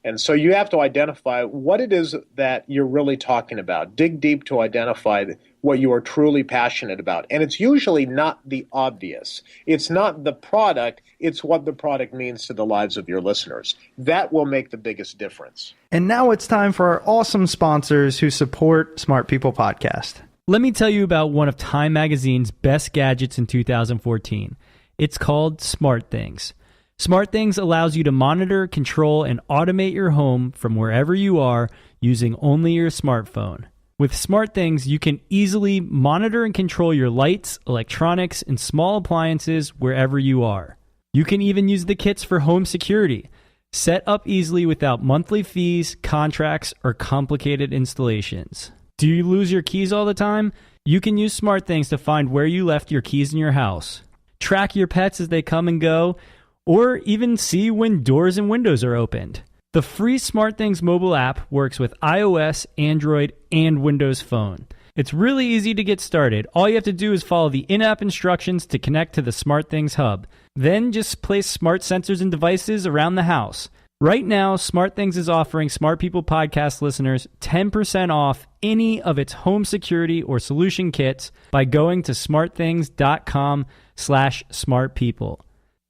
And so you have to identify what it is that you're really talking about. Dig deep to identify what you are truly passionate about. And it's usually not the obvious. It's not the product. It's what the product means to the lives of your listeners. That will make the biggest difference. And now it's time for our awesome sponsors who support Smart People Podcast. Let me tell you about one of Time Magazine's best gadgets in 2014. It's called Smart Things. Smart Things allows you to monitor, control, and automate your home from wherever you are using only your smartphone. With Smart Things, you can easily monitor and control your lights, electronics, and small appliances wherever you are. You can even use the kits for home security. Set up easily without monthly fees, contracts, or complicated installations. Do you lose your keys all the time? You can use Smart Things to find where you left your keys in your house. Track your pets as they come and go, or even see when doors and windows are opened. The free Smart Things mobile app works with iOS, Android, and Windows Phone. It's really easy to get started. All you have to do is follow the in-app instructions to connect to the Smart Things hub. Then just place smart sensors and devices around the house. Right now, Smart Things is offering Smart People Podcast listeners 10% off any of its home security or solution kits by going to smartthings.com/smartpeople.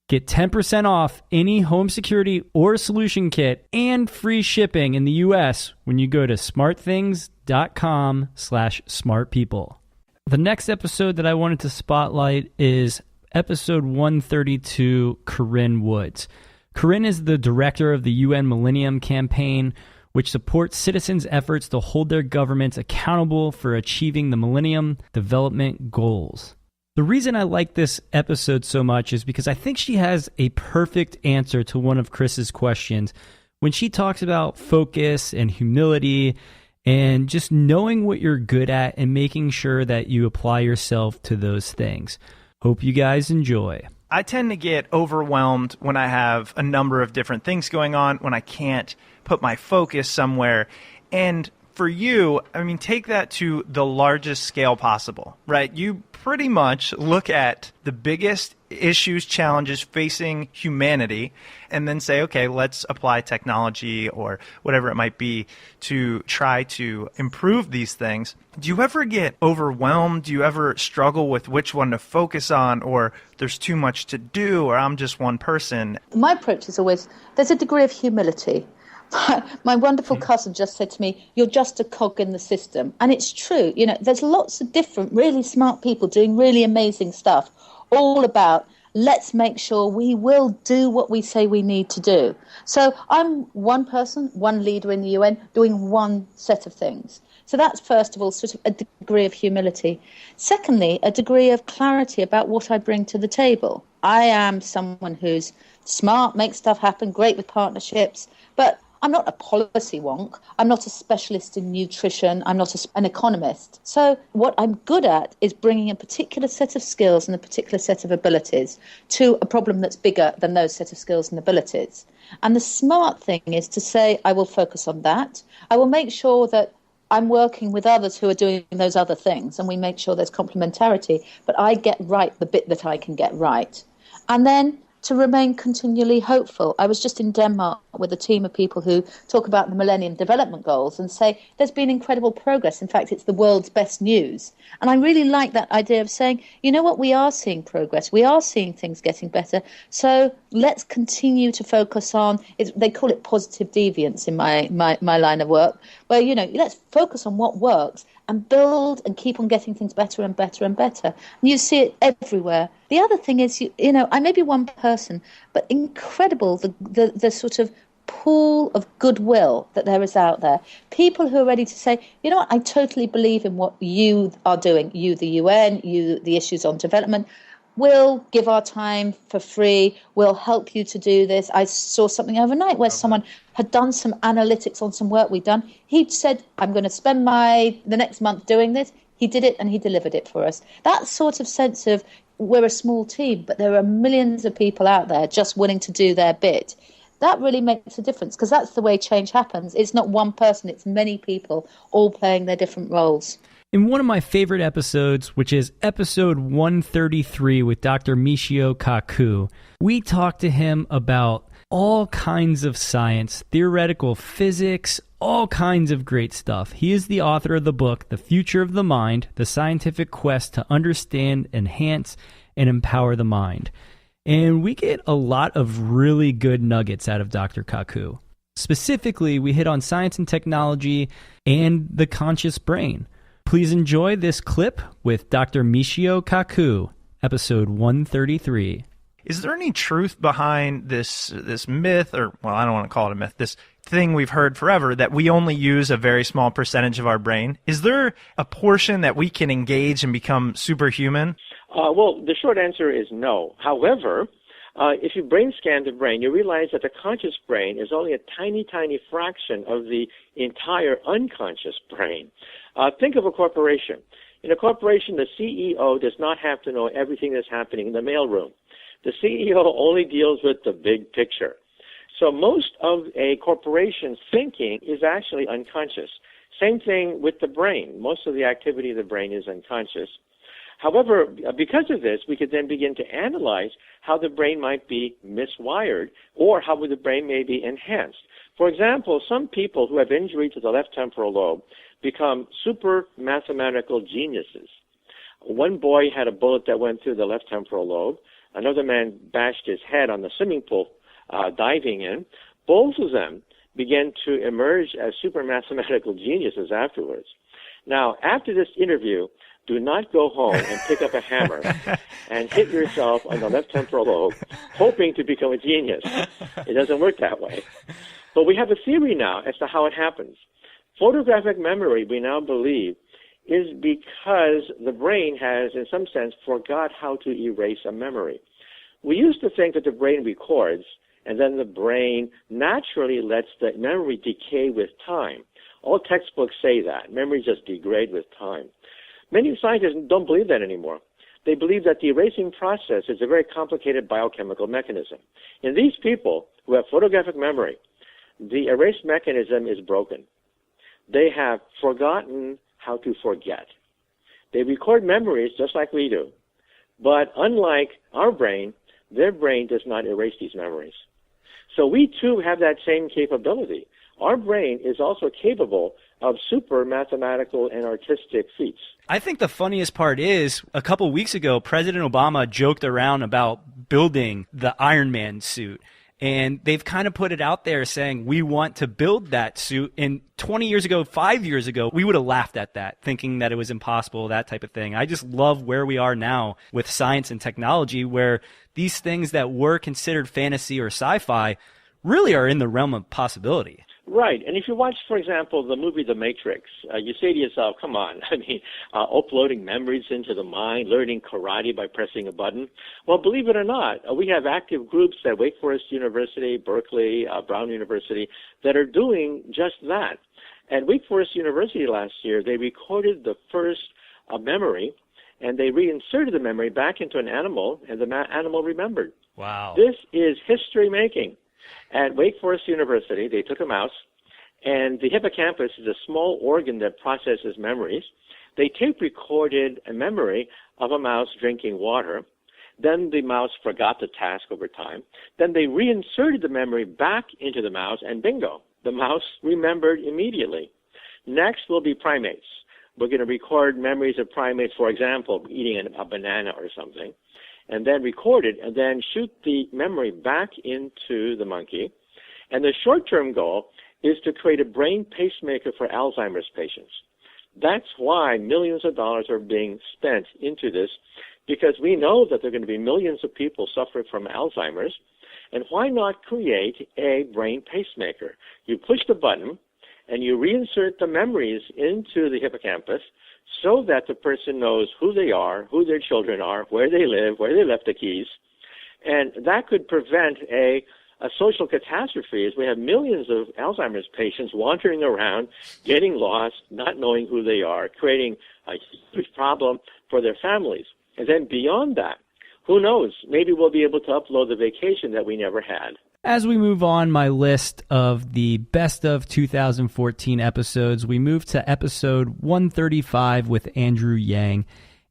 Get 10% off any home security or solution kit and free shipping in the U.S. when you go to smartthings.com/smartpeople. The next episode that I wanted to spotlight is episode 132, Corinne Woods. Corinne is the director of the UN Millennium Campaign, which supports citizens' efforts to hold their governments accountable for achieving the Millennium Development Goals. The reason I like this episode so much is because I think she has a perfect answer to one of Chris's questions when she talks about focus and humility and just knowing what you're good at and making sure that you apply yourself to those things. Hope you guys enjoy. I tend to get overwhelmed when I have a number of different things going on, when I can't put my focus somewhere. And for you, I mean, take that to the largest scale possible, right? You pretty much look at the biggest issues, challenges facing humanity, and then say, okay, let's apply technology or whatever it might be to try to improve these things. Do you ever get overwhelmed? Do you ever struggle with which one to focus on, or there's too much to do, or I'm just one person? My approach is always, there's a degree of humility. My wonderful cousin just said to me, you're just a cog in the system. And it's true. You know, there's lots of different really smart people doing really amazing stuff, all about let's make sure we will do what we say we need to do. So I'm one person, one leader in the UN, doing one set of things. So that's, first of all, sort of a degree of humility. Secondly, a degree of clarity about what I bring to the table. I am someone who's smart, makes stuff happen, great with partnerships, but I'm not a policy wonk. I'm not a specialist in nutrition. I'm not an economist. So what I'm good at is bringing a particular set of skills and a particular set of abilities to a problem that's bigger than those set of skills and abilities. And the smart thing is to say, I will focus on that. I will make sure that I'm working with others who are doing those other things, and we make sure there's complementarity, but I get right the bit that I can get right. And then to remain continually hopeful. I was just in Denmark with a team of people who talk about the Millennium Development Goals and say there's been incredible progress. In fact, it's the world's best news. And I really like that idea of saying, you know what, we are seeing progress. We are seeing things getting better. So let's continue to focus on, they call it positive deviance in my line of work, where, you know, let's focus on what works and build and keep on getting things better and better and better. And you see it everywhere. The other thing is, you know, I may be one person, but incredible the sort of pool of goodwill that there is out there. People who are ready to say, you know what, I totally believe in what you are doing. You, the UN, you, the issues on development. We'll give our time for free. We'll help you to do this. I saw something overnight where someone had done some analytics on some work we'd done. He said, I'm going to spend the next month doing this. He did it and he delivered it for us. That sort of sense of we're a small team, but there are millions of people out there just willing to do their bit. That really makes a difference because that's the way change happens. It's not one person, it's many people all playing their different roles. In one of my favorite episodes, which is episode 133 with Dr. Michio Kaku, we talked to him about all kinds of science, theoretical physics, all kinds of great stuff. He is the author of the book, The Future of the Mind, The Scientific Quest to Understand, Enhance, and Empower the Mind. And we get a lot of really good nuggets out of Dr. Kaku. Specifically, we hit on science and technology and the conscious brain. Please enjoy this clip with Dr. Michio Kaku, episode 133. Is there any truth behind this myth, or, well, I don't want to call it a myth, this thing we've heard forever, that we only use a very small percentage of our brain? Is there a portion that we can engage and become superhuman? Well, the short answer is no. However, if you brain scan the brain, you realize that the conscious brain is only a tiny, tiny fraction of the entire unconscious brain. Think of a corporation. In a corporation, the CEO does not have to know everything that's happening in the mailroom. The CEO only deals with the big picture. So most of a corporation's thinking is actually unconscious. Same thing with the brain. Most of the activity of the brain is unconscious. However, because of this, we could then begin to analyze how the brain might be miswired or how the brain may be enhanced. For example, some people who have injury to the left temporal lobe become super mathematical geniuses. One boy had a bullet that went through the left temporal lobe. Another man bashed his head on the swimming pool diving in. Both of them began to emerge as super mathematical geniuses afterwards. Now, after this interview, do not go home and pick up a hammer and hit yourself on the left temporal lobe, hoping to become a genius. It doesn't work that way. But we have a theory now as to how it happens. Photographic memory, we now believe, is because the brain has, in some sense, forgot how to erase a memory. We used to think that the brain records, and then the brain naturally lets the memory decay with time. All textbooks say that. Memory just degrades with time. Many scientists don't believe that anymore. They believe that the erasing process is a very complicated biochemical mechanism. In these people who have photographic memory, the erase mechanism is broken. They have forgotten how to forget. They record memories just like we do, but unlike our brain, their brain does not erase these memories. So we too have that same capability. Our brain is also capable of super mathematical and artistic feats. I think the funniest part is, a couple weeks ago, President Obama joked around about building the Iron Man suit. And they've kind of put it out there saying, we want to build that suit. And 20 years ago, 5 years ago, we would have laughed at that, thinking that it was impossible, that type of thing. I just love where we are now with science and technology, where these things that were considered fantasy or sci-fi really are in the realm of possibility. Right. And if you watch, for example, the movie The Matrix, you say to yourself, come on, uploading memories into the mind, learning karate by pressing a button. Well, believe it or not, we have active groups at Wake Forest University, Berkeley, Brown University that are doing just that. At Wake Forest University last year, they recorded the first memory, and they reinserted the memory back into an animal, and the animal remembered. Wow. This is history making. At Wake Forest University, they took a mouse, and the hippocampus is a small organ that processes memories. They tape recorded a memory of a mouse drinking water. Then the mouse forgot the task over time. Then they reinserted the memory back into the mouse, and bingo, the mouse remembered immediately. Next will be primates. We're going to record memories of primates, for example, eating a banana or something, and then record it, and then shoot the memory back into the monkey. And the short-term goal is to create a brain pacemaker for Alzheimer's patients. That's why millions of dollars are being spent into this, because we know that there are going to be millions of people suffering from Alzheimer's. And why not create a brain pacemaker? You push the button, and you reinsert the memories into the hippocampus so that the person knows who they are, who their children are, where they live, where they left the keys. And that could prevent a social catastrophe, as we have millions of Alzheimer's patients wandering around, getting lost, not knowing who they are, creating a huge problem for their families. And then beyond that, who knows, maybe we'll be able to upload the vacation that we never had. As we move on my list of the best of 2014 episodes, we move to episode 135 with Andrew Yang.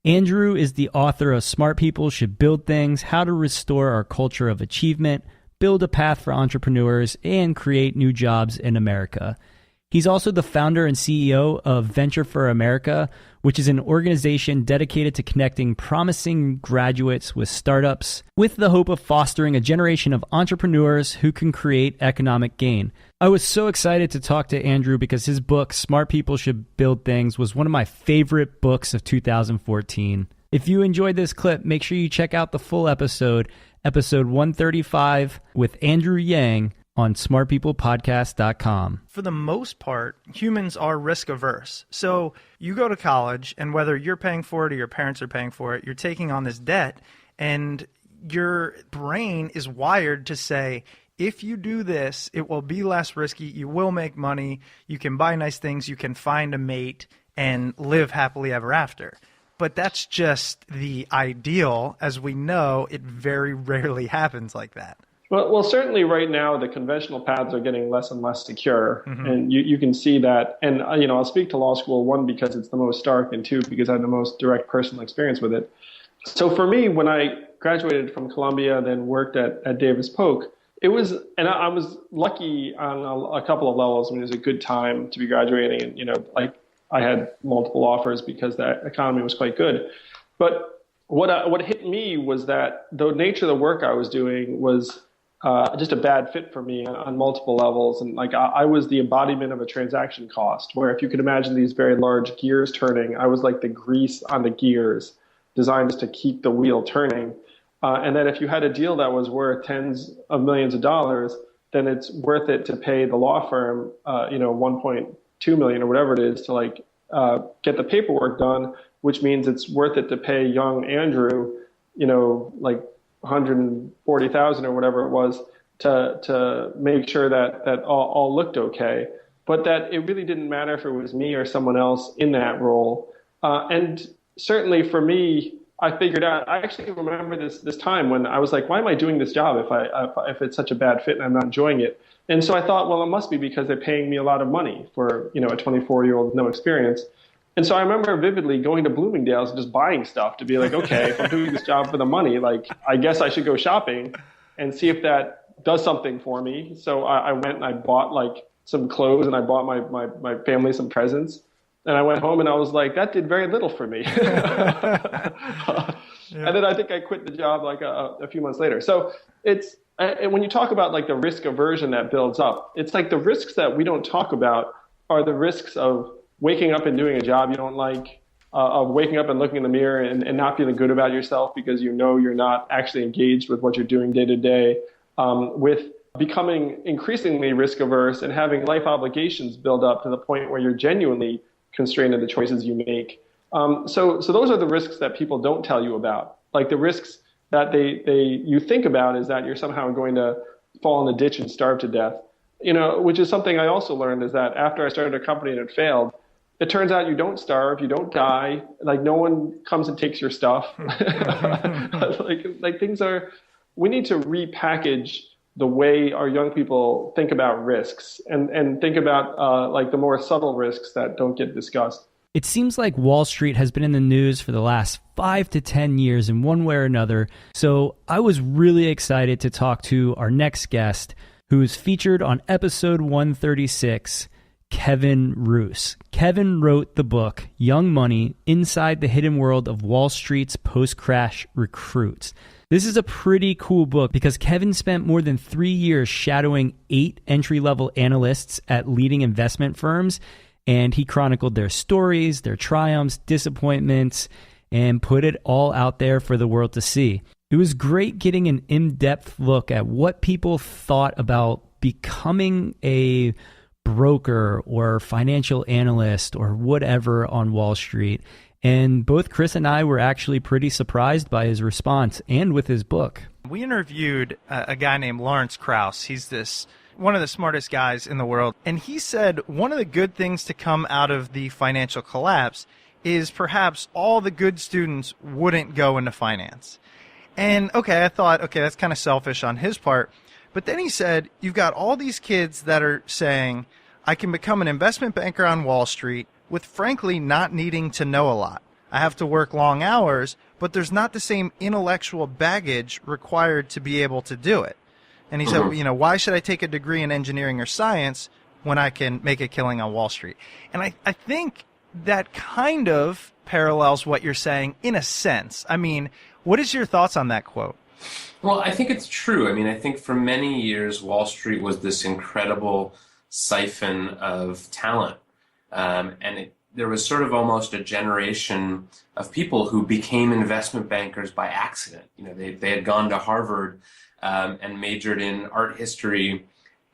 Andrew is the author of Smart People Should Build Things, How to Restore Our Culture of Achievement, Build a Path for Entrepreneurs, and Create New Jobs in America. He's also the founder and CEO of Venture for America, which is an organization dedicated to connecting promising graduates with startups with the hope of fostering a generation of entrepreneurs who can create economic gain. I was so excited to talk to Andrew because his book, Smart People Should Build Things, was one of my favorite books of 2014. If you enjoyed this clip, make sure you check out the full episode, episode 135 with Andrew Yang, on smartpeoplepodcast.com. For the most part, humans are risk averse. So you go to college, and whether you're paying for it or your parents are paying for it, you're taking on this debt, and your brain is wired to say, if you do this, it will be less risky, you will make money, you can buy nice things, you can find a mate, and live happily ever after. But that's just the ideal. As we know, it very rarely happens like that. Well, certainly right now the conventional paths are getting less and less secure, and you can see that. And I'll speak to law school, one, because it's the most stark, and two, because I have the most direct personal experience with it. So for me, when I graduated from Columbia, then worked at Davis Polk, it was, and I was lucky on a couple of levels. I mean, it was a good time to be graduating, and I had multiple offers because the economy was quite good. But what hit me was that the nature of the work I was doing was just a bad fit for me on multiple levels. And I was the embodiment of a transaction cost, where if you could imagine these very large gears turning, I was like the grease on the gears designed just to keep the wheel turning. And that if you had a deal that was worth tens of millions of dollars, then it's worth it to pay the law firm, $1.2 million or whatever it is to get the paperwork done, which means it's worth it to pay young Andrew, $140,000 or whatever it was to make sure that all looked okay, but that it really didn't matter if it was me or someone else in that role. And certainly for me, I figured out, I actually remember this time when I was like, why am I doing this job if it's such a bad fit and I'm not enjoying it? And so I thought, well, it must be because they're paying me a lot of money for, a 24-year-old with no experience. And so I remember vividly going to Bloomingdale's and just buying stuff to be like, okay, if I'm doing this job for the money, I guess I should go shopping and see if that does something for me. So I went and I bought some clothes, and I bought my family some presents. And I went home and I was like, that did very little for me. And then I think I quit the job a few months later. So it's, and when you talk about the risk aversion that builds up, it's the risks that we don't talk about are the risks of waking up and doing a job you don't like, of waking up and looking in the mirror and not feeling good about yourself because you're not actually engaged with what you're doing day to day, with becoming increasingly risk averse and having life obligations build up to the point where you're genuinely constrained in the choices you make. So those are the risks that people don't tell you about. The risks that you think about is that you're somehow going to fall in the ditch and starve to death. Which is something I also learned, is that after I started a company and it failed, it turns out you don't starve, you don't die, no one comes and takes your stuff. Things are, we need to repackage the way our young people think about risks and think about the more subtle risks that don't get discussed. It seems like Wall Street has been in the news for the last 5 to 10 years in one way or another. So I was really excited to talk to our next guest, who is featured on episode 136, Kevin Roose. Kevin wrote the book, Young Money, Inside the Hidden World of Wall Street's Post-Crash Recruits. This is a pretty cool book because Kevin spent more than 3 years shadowing 8 entry-level analysts at leading investment firms, and he chronicled their stories, their triumphs, disappointments, and put it all out there for the world to see. It was great getting an in-depth look at what people thought about becoming a broker or financial analyst or whatever on Wall Street. And both Chris and I were actually pretty surprised by his response and with his book. We interviewed a guy named Lawrence Krauss. He's one of the smartest guys in the world. And he said one of the good things to come out of the financial collapse is perhaps all the good students wouldn't go into finance. And I thought, that's kind of selfish on his part. But then he said, you've got all these kids that are saying, I can become an investment banker on Wall Street with frankly not needing to know a lot. I have to work long hours, but there's not the same intellectual baggage required to be able to do it. And he said, why should I take a degree in engineering or science when I can make a killing on Wall Street? And I think that kind of parallels what you're saying in a sense. I mean, what is your thoughts on that quote? Well, I think it's true. I mean, I think for many years, Wall Street was this incredible siphon of talent. There was sort of almost a generation of people who became investment bankers by accident. They had gone to Harvard and majored in art history,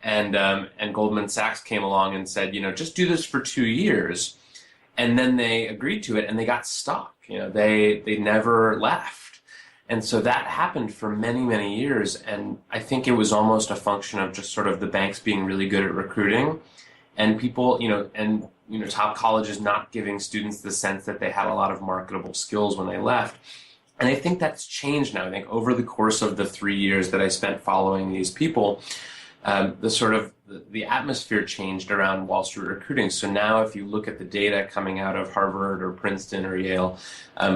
and Goldman Sachs came along and said, just do this for 2 years. And then they agreed to it, and they got stuck. They never left. And so that happened for many, many years. And I think it was almost a function of just sort of the banks being really good at recruiting, and people, top colleges not giving students the sense that they had a lot of marketable skills when they left. And I think that's changed now. I think over the course of the 3 years that I spent following these people, the atmosphere changed around Wall Street recruiting. So now if you look at the data coming out of Harvard or Princeton or Yale,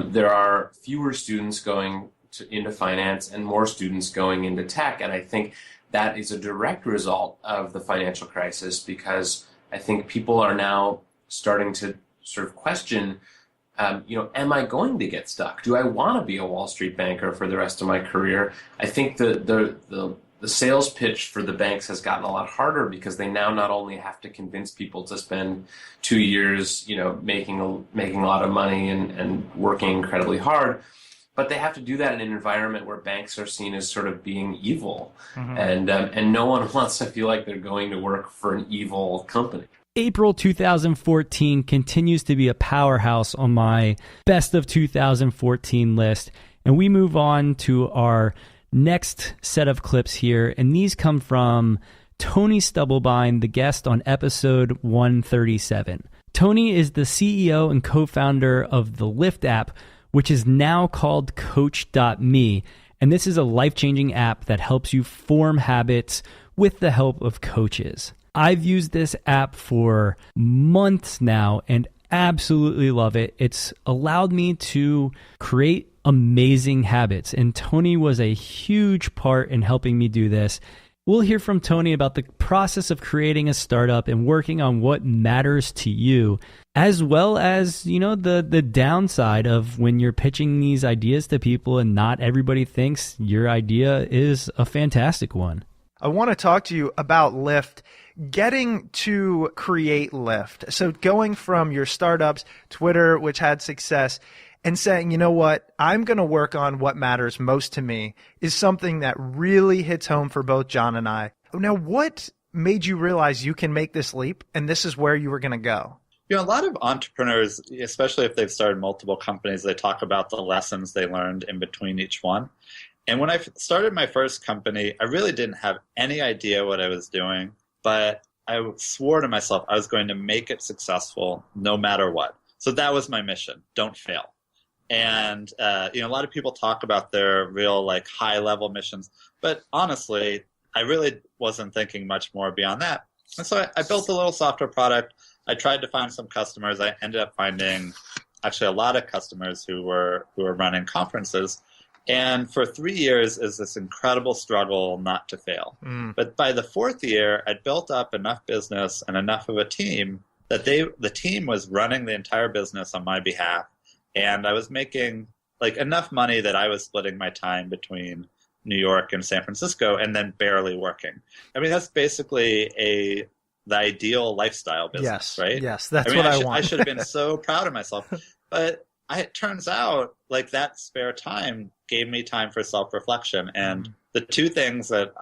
there are fewer students going into finance and more students going into tech. And I think that is a direct result of the financial crisis, because I think people are now starting to sort of question, am I going to get stuck? Do I want to be a Wall Street banker for the rest of my career? I think the sales pitch for the banks has gotten a lot harder, because they now not only have to convince people to spend 2 years, making a lot of money and working incredibly hard, but they have to do that in an environment where banks are seen as sort of being evil. Mm-hmm. And no one wants to feel like they're going to work for an evil company. April 2014 continues to be a powerhouse on my best of 2014 list. And we move on to our next set of clips here. And these come from Tony Stubblebine, the guest on episode 137. Tony is the CEO and co-founder of the Lyft app, which is now called Coach.me. And this is a life-changing app that helps you form habits with the help of coaches. I've used this app for months now and absolutely love it. It's allowed me to create amazing habits, and Tony was a huge part in helping me do this. We'll hear from Tony about the process of creating a startup and working on what matters to you, as well as, the downside of when you're pitching these ideas to people and not everybody thinks your idea is a fantastic one. I want to talk to you about Lyft, getting to create Lyft. So going from your startups, Twitter, which had success, and saying, you know what, I'm going to work on what matters most to me, is something that really hits home for both John and I. Now, what made you realize you can make this leap and this is where you were going to go? A lot of entrepreneurs, especially if they've started multiple companies, they talk about the lessons they learned in between each one. And when I started my first company, I really didn't have any idea what I was doing, but I swore to myself I was going to make it successful no matter what. So that was my mission. Don't fail. And, a lot of people talk about their real high level missions, but honestly, I really wasn't thinking much more beyond that. And so I built a little software product I tried to find some customers. I ended up finding actually a lot of customers who were running conferences. And for 3 years is this incredible struggle not to fail. But by the 4th year, I'd built up enough business and enough of a team that the team was running the entire business on my behalf. And I was making like enough money that I was splitting my time between New York and San Francisco and then barely working. I mean, that's basically the ideal lifestyle business, right? Yes, that's what I want. I should have been so proud of myself. But it turns out like that spare time gave me time for self-reflection. And the two things that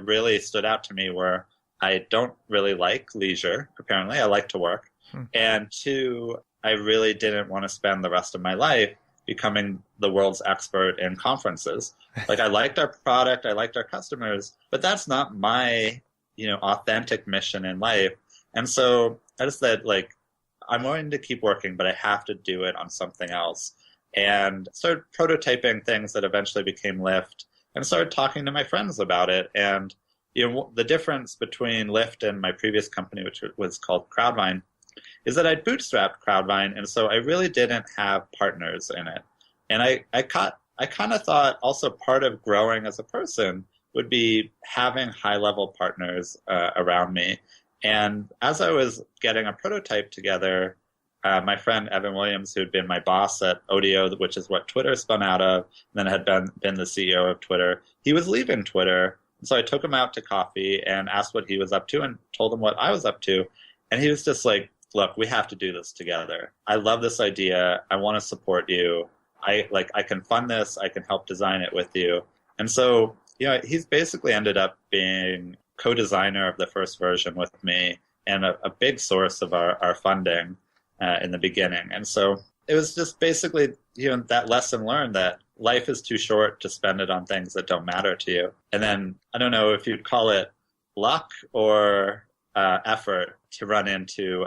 really stood out to me were I don't really like leisure, apparently. I like to work. And two, I really didn't want to spend the rest of my life becoming the world's expert in conferences. Like I liked our product, I liked our customers, but that's not my, authentic mission in life. And so I just said, like, I'm going to keep working, but I have to do it on something else. And started prototyping things that eventually became Lyft and started talking to my friends about it. And the difference between Lyft and my previous company, which was called Crowdvine, is that I'd bootstrapped Crowdvine, and so I really didn't have partners in it. And I kind of thought also part of growing as a person would be having high-level partners around me. And as I was getting a prototype together, my friend Evan Williams, who had been my boss at Odeo, which is what Twitter spun out of, and then had been the CEO of Twitter, he was leaving Twitter. So I took him out to coffee and asked what he was up to and told him what I was up to. And he was just like, look, we have to do this together. I love this idea. I want to support you. I can fund this. I can help design it with you. And so, he's basically ended up being co-designer of the first version with me and a big source of our funding in the beginning. And so it was just basically, that lesson learned that life is too short to spend it on things that don't matter to you. And then I don't know if you'd call it luck or effort to run into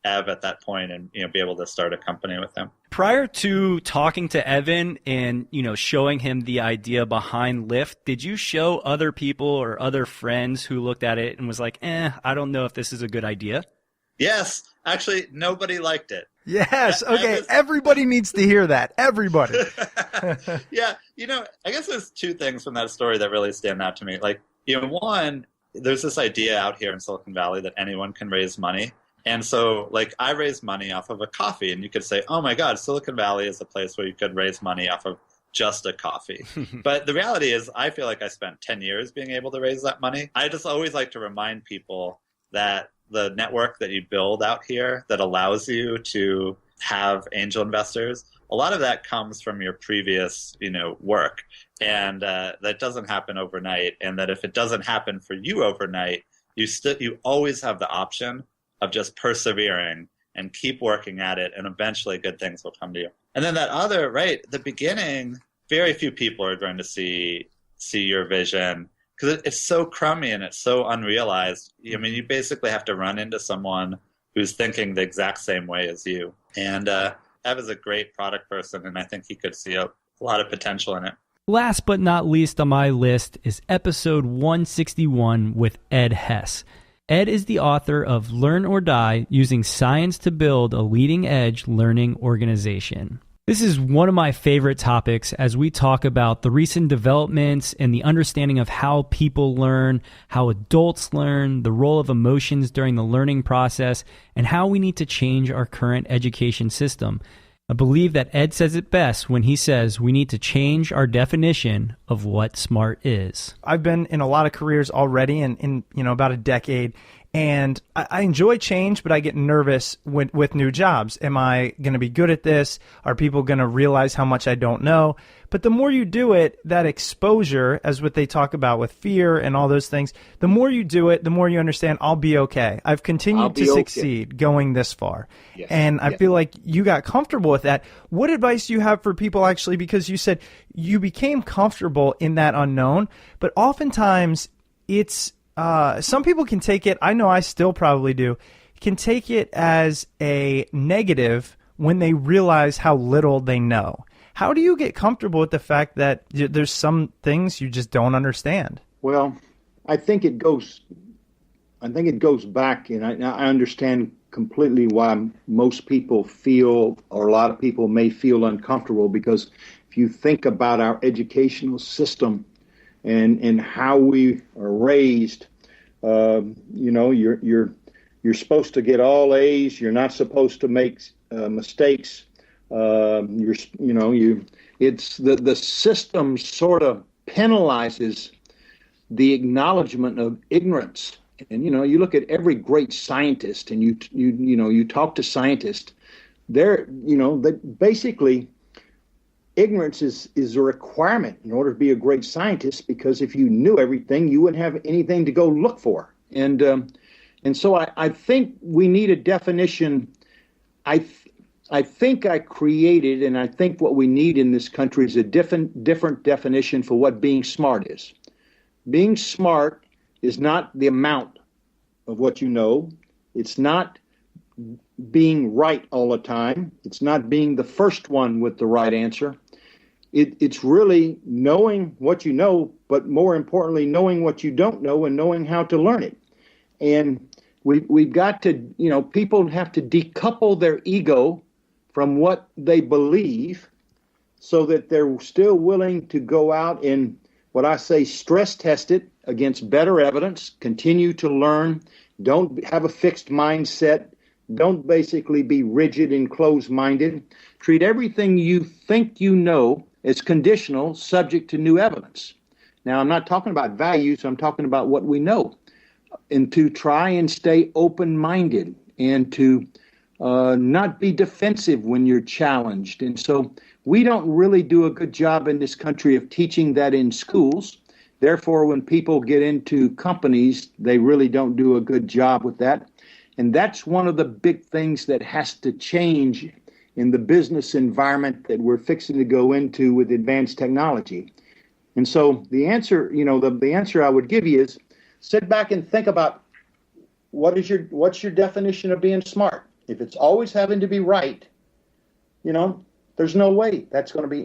Ev at that point and be able to start a company with him. Prior to talking to Evan and showing him the idea behind Lyft, did you show other people or other friends who looked at it and was like, I don't know if this is a good idea? Yes, actually nobody liked it. Yes. Okay. Everybody needs to hear that. Everybody. Yeah. I guess there's two things from that story that really stand out to me. Like, one, there's this idea out here in Silicon Valley that anyone can raise money. And so, like, I raised money off of a coffee. And you could say, oh, my God, Silicon Valley is a place where you could raise money off of just a coffee. But the reality is, I feel like I spent 10 years being able to raise that money. I just always like to remind people that the network that you build out here that allows you to have angel investors, a lot of that comes from your previous, work. And that doesn't happen overnight. And that if it doesn't happen for you overnight, you always have the option of just persevering and keep working at it. And eventually good things will come to you. And then that other, right, the beginning, very few people are going to see your vision because it's so crummy and it's so unrealized. I mean, you basically have to run into someone who's thinking the exact same way as you. And Ev is a great product person, and I think he could see a lot of potential in it. Last but not least on my list is episode 161 with Ed Hess. Ed is the author of Learn or Die, Using Science to Build a Leading-Edge Learning Organization. This is one of my favorite topics as we talk about the recent developments and the understanding of how people learn, how adults learn, the role of emotions during the learning process, and how we need to change our current education system. I believe that Ed says it best when he says we need to change our definition of what smart is. I've been in a lot of careers already in about a decade, and I enjoy change, but I get nervous with new jobs. Am I going to be good at this? Are people going to realize how much I don't know? But the more you do it, that exposure, as what they talk about with fear and all those things, the more you do it, the more you understand I'll be okay. I've continued to succeed going this far. Yes. And I feel like you got comfortable with that. What advice do you have for people actually? Because you said you became comfortable in that unknown, but oftentimes it's some people can take it, I know I still probably do, can take it as a negative when they realize how little they know. How do you get comfortable with the fact that there's some things you just don't understand? Well, I think it goes back, and I understand completely why most people feel, or a lot of people may feel uncomfortable, because if you think about our educational system and how we are raised, you're supposed to get all A's. You're not supposed to make mistakes. It's the system sort of penalizes the acknowledgement of ignorance. And you look at every great scientist, and you talk to scientists. That basically ignorance is a requirement in order to be a great scientist, because if you knew everything, you wouldn't have anything to go look for. And so I think we need a definition. I think I created, and I think what we need in this country is a different definition for what being smart is. Being smart is not the amount of what you know. It's not being right all the time. It's not being the first one with the right answer. It's really knowing what you know, but more importantly, knowing what you don't know and knowing how to learn it. And we've got to, people have to decouple their ego from what they believe so that they're still willing to go out and, what I say, stress test it against better evidence, continue to learn, don't have a fixed mindset, don't basically be rigid and closed-minded. Treat everything you think you know as conditional, subject to new evidence. Now, I'm not talking about values, I'm talking about what we know. And to try and stay open-minded and to not be defensive when you're challenged. And so we don't really do a good job in this country of teaching that in schools. Therefore, when people get into companies, they really don't do a good job with that. And that's one of the big things that has to change in the business environment that we're fixing to go into with advanced technology. And so the answer, the answer I would give you is sit back and think about what's your definition of being smart. If it's always having to be right, there's no way that's going to be,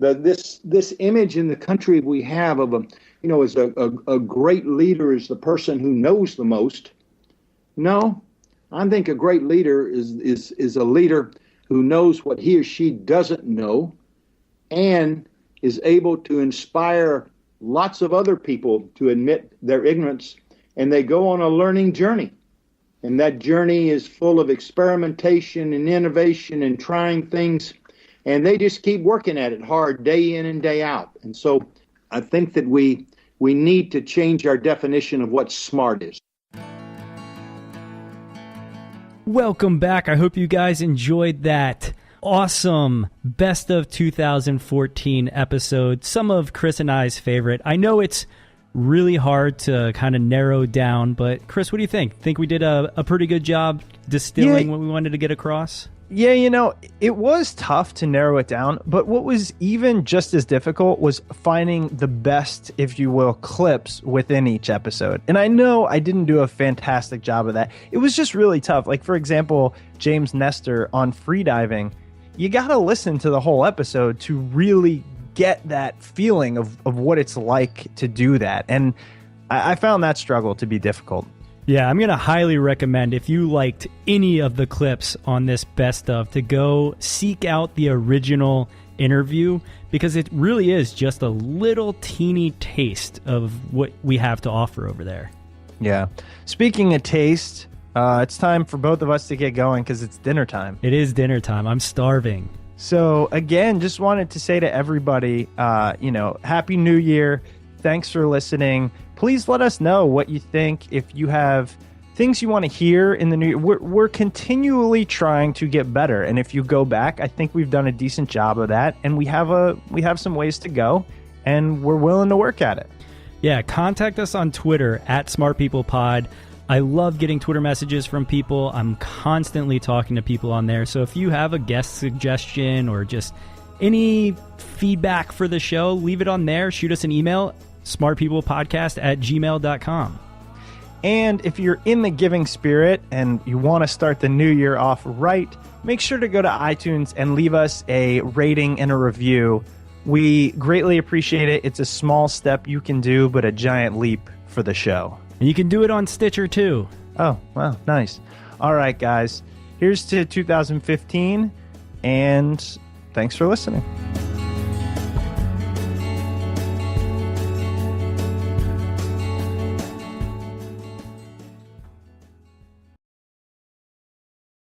this image in the country we have of as a great leader is the person who knows the most. No, I think a great leader is a leader who knows what he or she doesn't know and is able to inspire lots of other people to admit their ignorance, and they go on a learning journey. And that journey is full of experimentation and innovation and trying things, and they just keep working at it hard day in and day out. And so I think that we need to change our definition of what smart is. Welcome back. I hope you guys enjoyed that awesome Best of 2014 episode. Some of Chris and I's favorite. I know it's really hard to kind of narrow down, but Chris, what do you think? Think we did a pretty good job distilling what we wanted to get across? Yeah, it was tough to narrow it down, but what was even just as difficult was finding the best, if you will, clips within each episode. And I know I didn't do a fantastic job of that. It was just really tough. Like, for example, James Nestor on freediving, you got to listen to the whole episode to really get that feeling of what it's like to do that. And I found that struggle to be difficult. Yeah, I'm going to highly recommend, if you liked any of the clips on this best of, to go seek out the original interview, because it really is just a little teeny taste of what we have to offer over there. Yeah. Speaking of taste, it's time for both of us to get going because it's dinner time. It is dinner time. I'm starving. So again, just wanted to say to everybody, Happy New Year. Thanks for listening. Please let us know what you think. If you have things you want to hear in the new year, we're continually trying to get better. And if you go back, I think we've done a decent job of that. And we have some ways to go, and we're willing to work at it. Yeah, contact us on Twitter at SmartPeoplePod. I love getting Twitter messages from people. I'm constantly talking to people on there. So if you have a guest suggestion or just any feedback for the show, leave it on there. Shoot us an email, smartpeoplepodcast@gmail.com. And if you're in the giving spirit and you want to start the new year off right, make sure to go to iTunes and leave us a rating and a review. We greatly appreciate it. It's a small step you can do, but a giant leap for the show. And you can do it on Stitcher too. Oh, wow, nice. All right, guys. Here's to 2015, and thanks for listening.